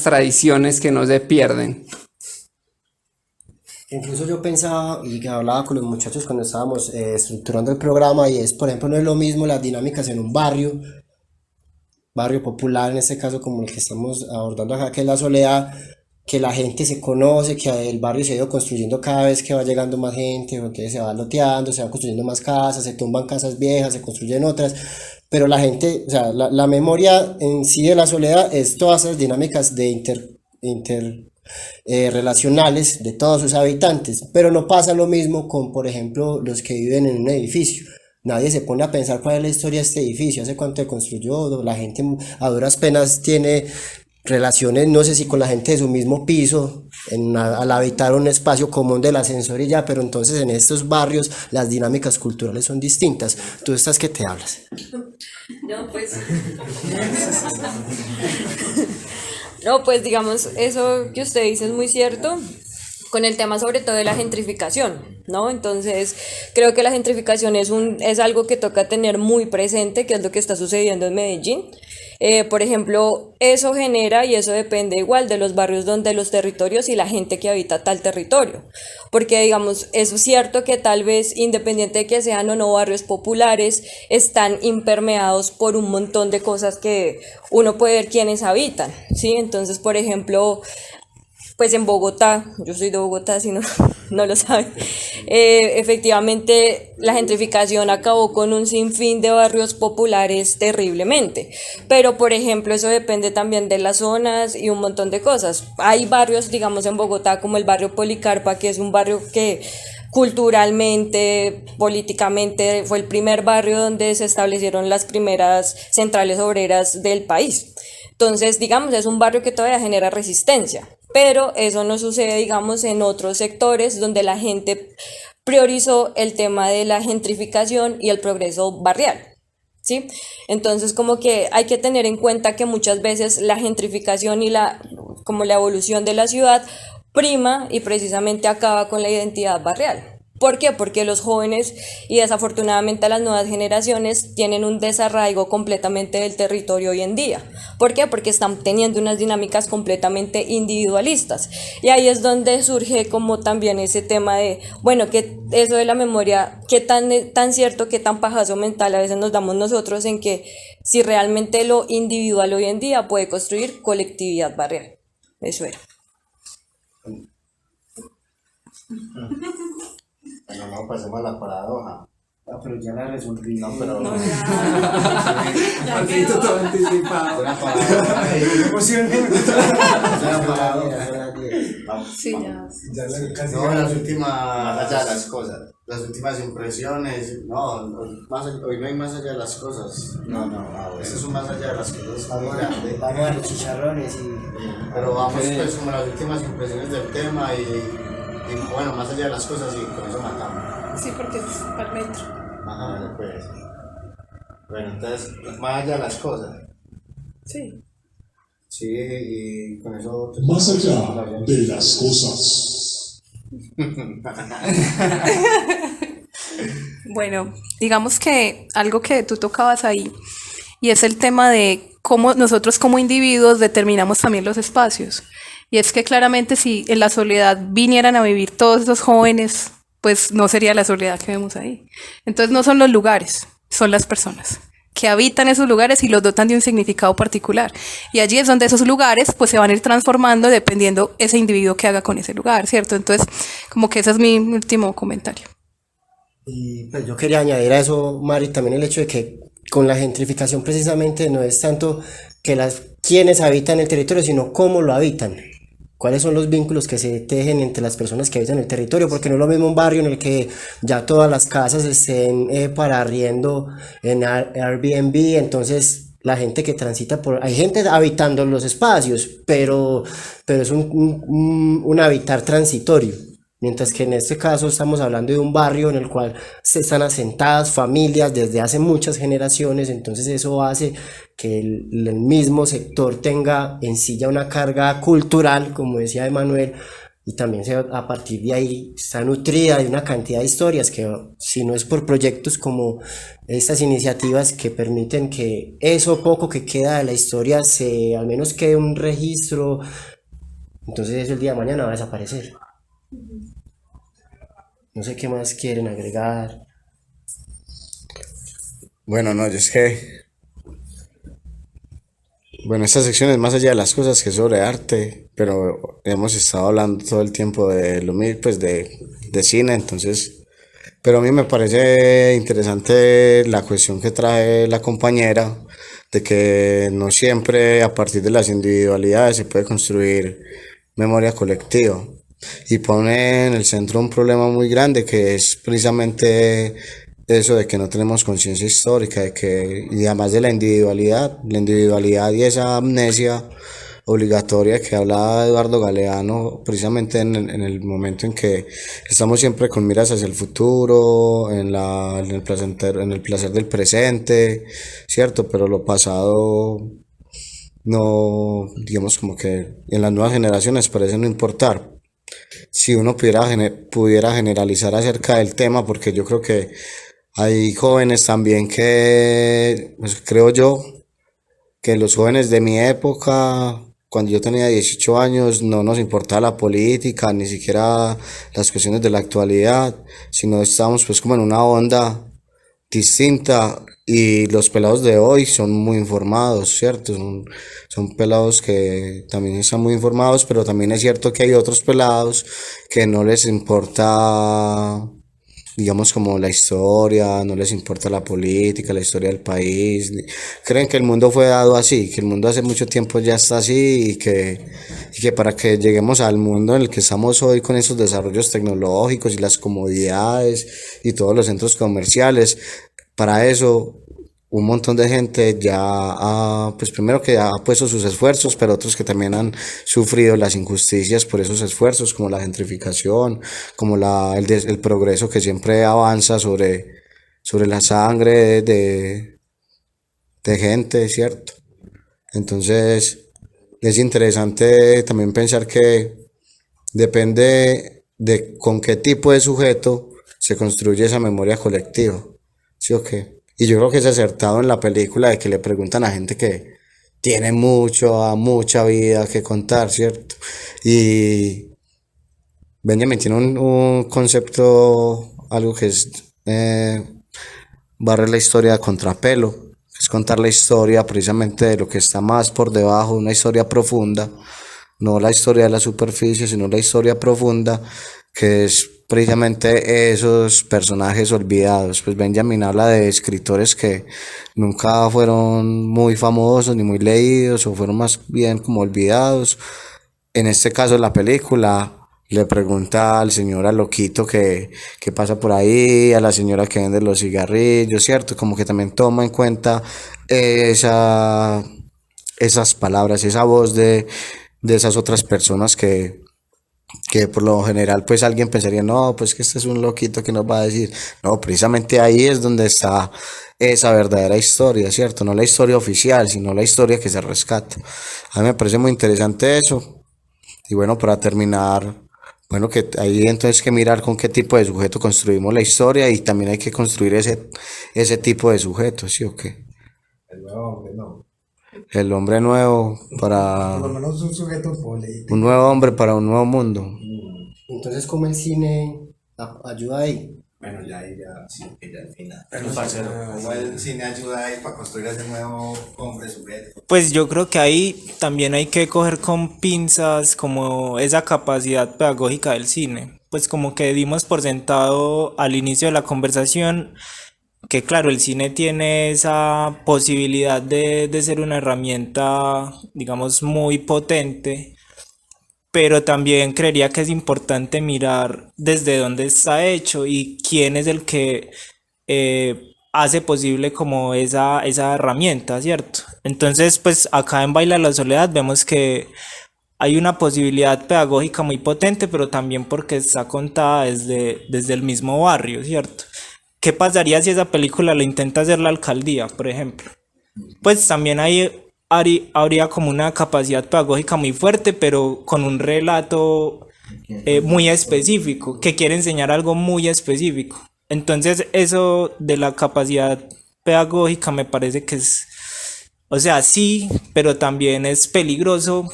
tradiciones que no se pierden. Incluso yo pensaba y que hablaba con los muchachos cuando estábamos estructurando el programa, y es, por ejemplo, no es lo mismo las dinámicas en un barrio popular, en este caso como el que estamos abordando acá, que es la soledad, que la gente se conoce, que el barrio se ha ido construyendo cada vez que va llegando más gente, entonces se va loteando, se van construyendo más casas, se tumban casas viejas, se construyen otras, pero la gente, o sea, la memoria en sí de la soledad es todas esas dinámicas de relacionales de todos sus habitantes, pero no pasa lo mismo con, por ejemplo, los que viven en un edificio. Nadie se pone a pensar cuál es la historia de este edificio, hace cuánto se construyó, la gente a duras penas tiene relaciones, no sé si con la gente de su mismo piso, al habitar un espacio común del ascensor y ya, pero entonces en estos barrios las dinámicas culturales son distintas. ¿Tú estás que te hablas? No, pues No, pues digamos, eso que usted dice es muy cierto con el tema sobre todo de la gentrificación, ¿no? Entonces, creo que la gentrificación es algo que toca tener muy presente, que es lo que está sucediendo en Medellín. Por ejemplo, eso genera y eso depende igual de los barrios donde los territorios y la gente que habita tal territorio. Porque, digamos, es cierto que tal vez, independiente de que sean o no barrios populares, están impermeados por un montón de cosas que uno puede ver quienes habitan, ¿sí? Entonces, por ejemplo, pues en Bogotá, yo soy de Bogotá, si no, no lo saben, efectivamente la gentrificación acabó con un sinfín de barrios populares terriblemente, pero por ejemplo eso depende también de las zonas y un montón de cosas. Hay barrios, digamos en Bogotá, como el barrio Policarpa, que es un barrio que culturalmente, políticamente, fue el primer barrio donde se establecieron las primeras centrales obreras del país. Entonces, digamos, es un barrio que todavía genera resistencia, pero eso no sucede, digamos, en otros sectores donde la gente priorizó el tema de la gentrificación y el progreso barrial, ¿sí? Entonces, como que hay que tener en cuenta que muchas veces la gentrificación y como la evolución de la ciudad prima y precisamente acaba con la identidad barrial. ¿Por qué? Porque los jóvenes y desafortunadamente las nuevas generaciones tienen un desarraigo completamente del territorio hoy en día. ¿Por qué? Porque están teniendo unas dinámicas completamente individualistas. Y ahí es donde surge como también ese tema de, bueno, que eso de la memoria, qué tan cierto, qué tan pajazo mental a veces nos damos nosotros en que si realmente lo individual hoy en día puede construir colectividad barrial. Eso era. Bueno, no, pasemos a la paradoja. Ah, pero ya la resolví. No, pero... Todo anticipado. Una paradoja. Me emocioné. Una paradoja. Sí, ya. No, las últimas, más allá de las cosas, las últimas impresiones, no, hoy no hay más allá de las cosas, no, eso es un más allá de las cosas muy grande. Vamos a los chicharrones pero vamos pues como las últimas impresiones del tema y bueno, más allá de las cosas y con eso matamos. Sí, porque es para el metro. Ajá, pues. Bueno, entonces, más allá de las cosas. Sí. Sí, y con eso... Más allá de las cosas. Bueno, digamos que algo que tú tocabas ahí, y es el tema de cómo nosotros como individuos determinamos también los espacios. Y es que claramente si en la soledad vinieran a vivir todos esos jóvenes, pues no sería la soledad que vemos ahí. Entonces no son los lugares, son las personas que habitan esos lugares y los dotan de un significado particular. Y allí es donde esos lugares pues se van a ir transformando dependiendo ese individuo que haga con ese lugar, ¿cierto? Entonces, como que ese es mi último comentario. Y pues yo quería añadir a eso, Mari, también el hecho de que con la gentrificación precisamente no es tanto que quienes habitan el territorio, sino cómo lo habitan. ¿Cuáles son los vínculos que se tejen entre las personas que habitan el territorio? Porque no es lo mismo un barrio en el que ya todas las casas estén para arriendo en Airbnb, entonces la gente que transita hay gente habitando los espacios, pero es un habitar transitorio. Mientras que en este caso estamos hablando de un barrio en el cual se están asentadas familias desde hace muchas generaciones, entonces eso hace que el mismo sector tenga en sí ya una carga cultural, como decía Emanuel, y también a partir de ahí está nutrida de una cantidad de historias que si no es por proyectos como estas iniciativas que permiten que eso poco que queda de la historia al menos quede un registro, entonces eso el día de mañana va a desaparecer. No sé qué más quieren agregar. Bueno, no, es que... Bueno, esta sección es más allá de las cosas que sobre arte, pero hemos estado hablando todo el tiempo de lo mismo, pues de cine, entonces... Pero a mí me parece interesante la cuestión que trae la compañera, de que no siempre a partir de las individualidades se puede construir memoria colectiva. Y pone en el centro un problema muy grande que es precisamente eso de que no tenemos conciencia histórica, y además de la individualidad y esa amnesia obligatoria que hablaba Eduardo Galeano, precisamente en el momento en que estamos siempre con miras hacia el futuro, en el placer del presente, ¿cierto? Pero lo pasado no, digamos como que en las nuevas generaciones parece no importar. Si uno pudiera generalizar acerca del tema, porque yo creo que hay jóvenes también que, pues creo yo, que los jóvenes de mi época, cuando yo tenía 18 años, no nos importaba la política, ni siquiera las cuestiones de la actualidad, sino estábamos pues como en una onda distinta y los pelados de hoy son muy informados, ¿cierto? Son pelados que también están muy informados, pero también es cierto que hay otros pelados que no les importa, digamos, como la historia, no les importa la política, la historia del país. Creen que el mundo fue dado así, que el mundo hace mucho tiempo ya está así y que para que lleguemos al mundo en el que estamos hoy con esos desarrollos tecnológicos y las comodidades y todos los centros comerciales, para eso un montón de gente ya ha, pues primero que ha puesto sus esfuerzos, pero otros que también han sufrido las injusticias por esos esfuerzos, como la gentrificación, como el progreso que siempre avanza sobre la sangre de gente, ¿cierto? Entonces, es interesante también pensar que depende de con qué tipo de sujeto se construye esa memoria colectiva, ¿sí o qué? Y yo creo que es acertado en la película de que le preguntan a gente que tiene mucha vida que contar, ¿cierto? Y Benjamin tiene un concepto, algo que es barrer la historia a contrapelo, es contar la historia precisamente de lo que está más por debajo, una historia profunda, no la historia de la superficie, sino la historia profunda, que es precisamente esos personajes olvidados. Pues Benjamin habla de escritores que nunca fueron muy famosos ni muy leídos o fueron más bien como olvidados. En este caso, la película le pregunta al señor al loquito que pasa por ahí, a la señora que vende los cigarrillos, ¿cierto? Como que también toma en cuenta esas palabras, esa voz de esas otras personas que por lo general pues alguien pensaría, no, pues que este es un loquito que nos va a decir. No, precisamente ahí es donde está esa verdadera historia, ¿cierto? No la historia oficial, sino la historia que se rescata. A mí me parece muy interesante eso. Y bueno, para terminar, bueno, que hay entonces que mirar con qué tipo de sujeto construimos la historia y también hay que construir ese tipo de sujeto, ¿sí o qué? El nuevo hombre, no. El hombre nuevo para Por lo menos un sujeto político. un nuevo hombre para un nuevo mundo. Entonces, ¿cómo el cine ayuda ahí? Bueno, sí, que ya al final. Pero, Parcero, ¿cómo el cine ayuda ahí para construir ese nuevo hombre sujeto? Pues yo creo que ahí también hay que coger con pinzas como esa capacidad pedagógica del cine. Pues como que dimos por sentado al inicio de la conversación que claro, el cine tiene esa posibilidad de ser una herramienta, digamos, muy potente, pero también creería que es importante mirar desde dónde está hecho y quién es el que hace posible como esa herramienta, ¿cierto? Entonces, pues acá en Baila la Soledad vemos que hay una posibilidad pedagógica muy potente, pero también porque está contada desde el mismo barrio, ¿cierto? ¿Qué pasaría si esa película la intenta hacer la alcaldía, por ejemplo? Pues también habría como una capacidad pedagógica muy fuerte, pero con un relato muy específico, que quiere enseñar algo muy específico. Entonces eso de la capacidad pedagógica me parece que es, o sea, sí, pero también es peligroso.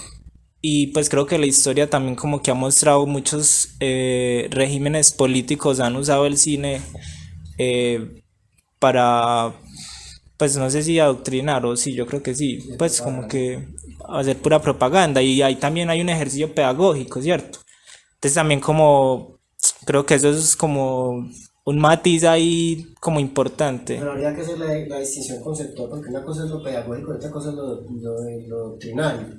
Y pues creo que la historia también como que ha mostrado muchos regímenes políticos han usado el cine para, pues no sé si adoctrinar o sí, yo creo que sí, pues como que hacer pura propaganda y ahí también hay un ejercicio pedagógico, ¿cierto? Entonces también como, creo que eso es como un matiz ahí como importante. Pero habría que hacer la distinción conceptual, porque una cosa es lo pedagógico y otra cosa es lo doctrinario.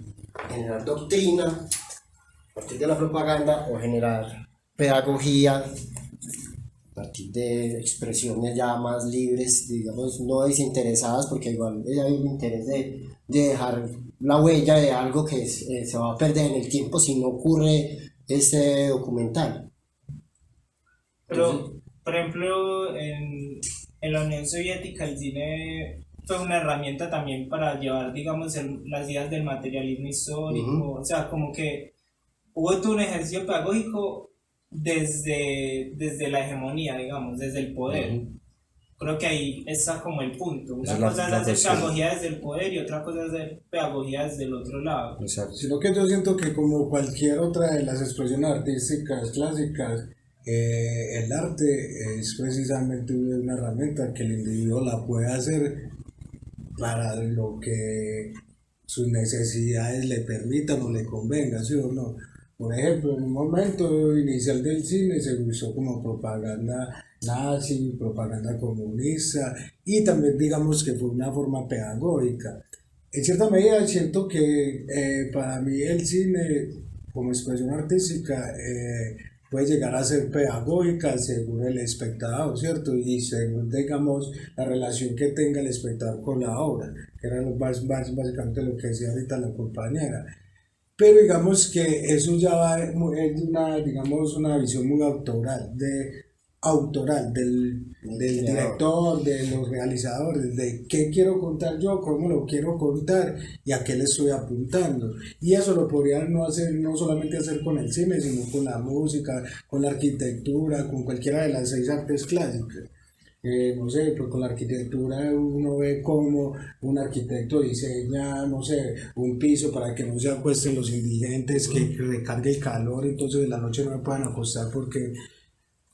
Generar doctrina a partir de la propaganda o generar pedagogía a partir de expresiones ya más libres, digamos, no desinteresadas, porque igual hay un interés de dejar la huella de algo que se va a perder en el tiempo si no ocurre este documental. Pero, por ejemplo, en la Unión Soviética el cine fue una herramienta también para llevar, digamos, las ideas del materialismo histórico, o sea, como que hubo todo un ejercicio pedagógico desde la hegemonía, digamos, desde el poder. Creo que ahí está como el punto. Una cosa es hacer pedagogía desde el poder y otra cosa es hacer pedagogía desde el otro lado. Exacto. Sino que yo siento que como cualquier otra de las expresiones artísticas clásicas, el arte es precisamente una herramienta que el individuo la puede hacer para lo que sus necesidades le permitan o le convenga, ¿sí o no? Por ejemplo, en un momento inicial del cine se usó como propaganda nazi, propaganda comunista, y también digamos que fue una forma pedagógica. En cierta medida siento que para mí el cine como expresión artística puede llegar a ser pedagógica según el espectador, ¿cierto? Y según, digamos, la relación que tenga el espectador con la obra, que era básicamente lo que decía ahorita la compañera. Pero digamos que eso ya va, es digamos, una visión muy autoral del director, de los realizadores, de qué quiero contar yo, cómo lo quiero contar y a qué le estoy apuntando. Y eso lo podría no solamente hacer con el cine, sino con la música, con la arquitectura, con cualquiera de las 6 artes clásicas. No sé, pues con la arquitectura uno ve cómo un arquitecto diseña, no sé, un piso para que no se acuesten los indigentes, que recargue el calor, entonces de la noche no me puedan acostar porque...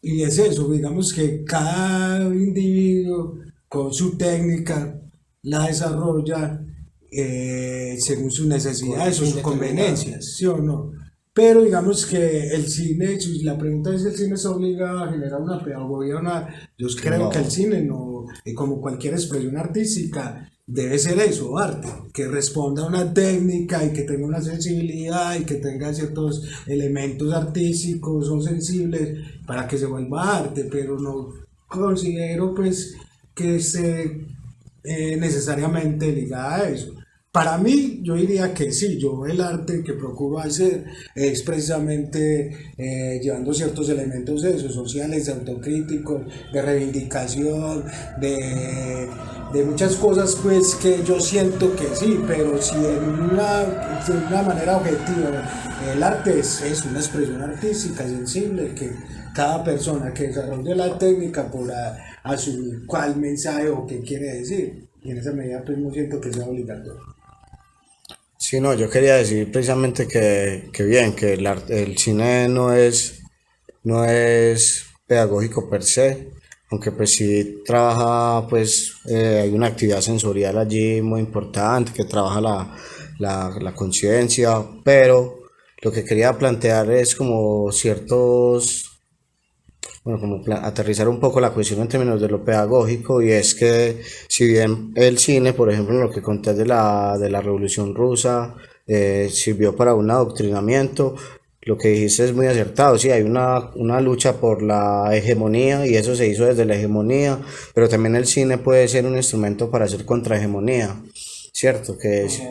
Y es eso, digamos que cada individuo con su técnica la desarrolla según sus necesidades o sus conveniencias, ¿sí o no? Pero digamos que el cine, si la pregunta es si el cine está obligado a generar una pedagogía, yo creo que el cine no, como cualquier expresión artística, debe ser eso, arte, que responda a una técnica y que tenga una sensibilidad y que tenga ciertos elementos artísticos o sensibles para que se vuelva arte, pero no considero pues que esté necesariamente ligada a eso. Para mí, yo diría que sí, yo el arte que procuro hacer es precisamente llevando ciertos elementos de esos, sociales, de autocríticos, de reivindicación, de muchas cosas pues que yo siento que sí, pero si de una manera objetiva, el arte es una expresión artística sensible que cada persona que desarrolle la técnica podrá asumir cuál mensaje o qué quiere decir, y en esa medida pues no siento que sea obligatorio. Sí, no, yo quería decir precisamente que el cine no es pedagógico per se, aunque pues sí trabaja, pues hay una actividad sensorial allí muy importante que trabaja la conciencia, pero lo que quería plantear es como aterrizar un poco la cuestión en términos de lo pedagógico, y es que si bien el cine, por ejemplo, en lo que conté de la Revolución Rusa, sirvió para un adoctrinamiento, lo que dijiste es muy acertado, sí, hay una lucha por la hegemonía y eso se hizo desde la hegemonía, pero también el cine puede ser un instrumento para hacer contrahegemonía, ¿cierto? Que es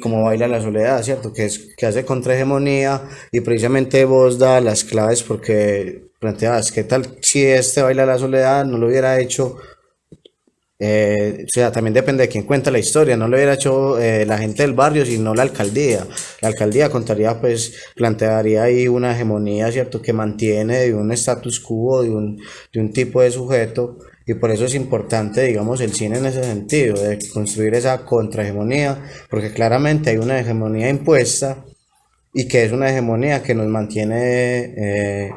como Baila la Soledad, ¿cierto? Que hace contrahegemonía, y precisamente vos das las claves porque planteabas, ¿qué tal si Baila la Soledad no lo hubiera hecho? O sea, también depende de quién cuenta la historia, no lo hubiera hecho la gente del barrio, sino la alcaldía. La alcaldía plantearía ahí una hegemonía, ¿cierto? Que mantiene de un status quo, de un tipo de sujeto, y por eso es importante, digamos, el cine en ese sentido, de construir esa contrahegemonía, porque claramente hay una hegemonía impuesta, y que es una hegemonía que nos mantiene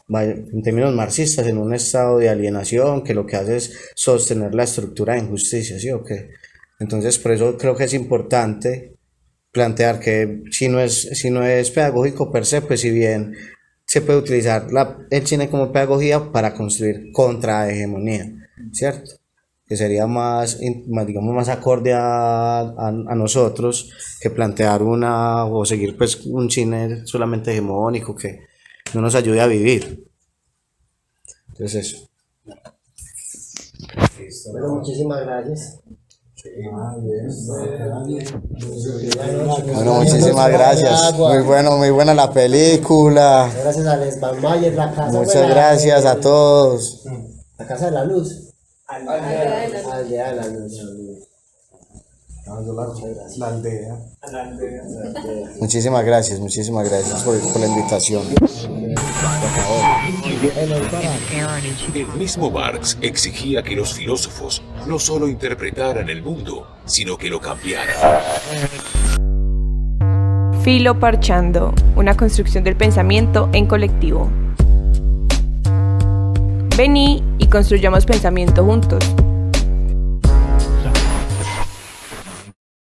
en términos marxistas en un estado de alienación, que lo que hace es sostener la estructura de injusticia, ¿sí o qué? Entonces por eso creo que es importante plantear que si no es pedagógico per se, pues si bien se puede utilizar el cine como pedagogía para construir contrahegemonía, ¿cierto? Que sería más acorde a nosotros que plantear o seguir pues un cine solamente hegemónico que no nos ayude a vivir. Entonces eso. Bueno, muchísimas gracias. Bueno, muchísimas gracias. Muy buena la película. Gracias a Les Van Mayer, la casa. Muchas gracias a todos. La Casa de la Luz. Aldea de la luz. La aldea. Muchísimas gracias por la invitación. El mismo Marx exigía que los filósofos no solo interpretaran el mundo, sino que lo cambiaran. Filo Parchando, una construcción del pensamiento en colectivo. Vení y construyamos pensamiento juntos.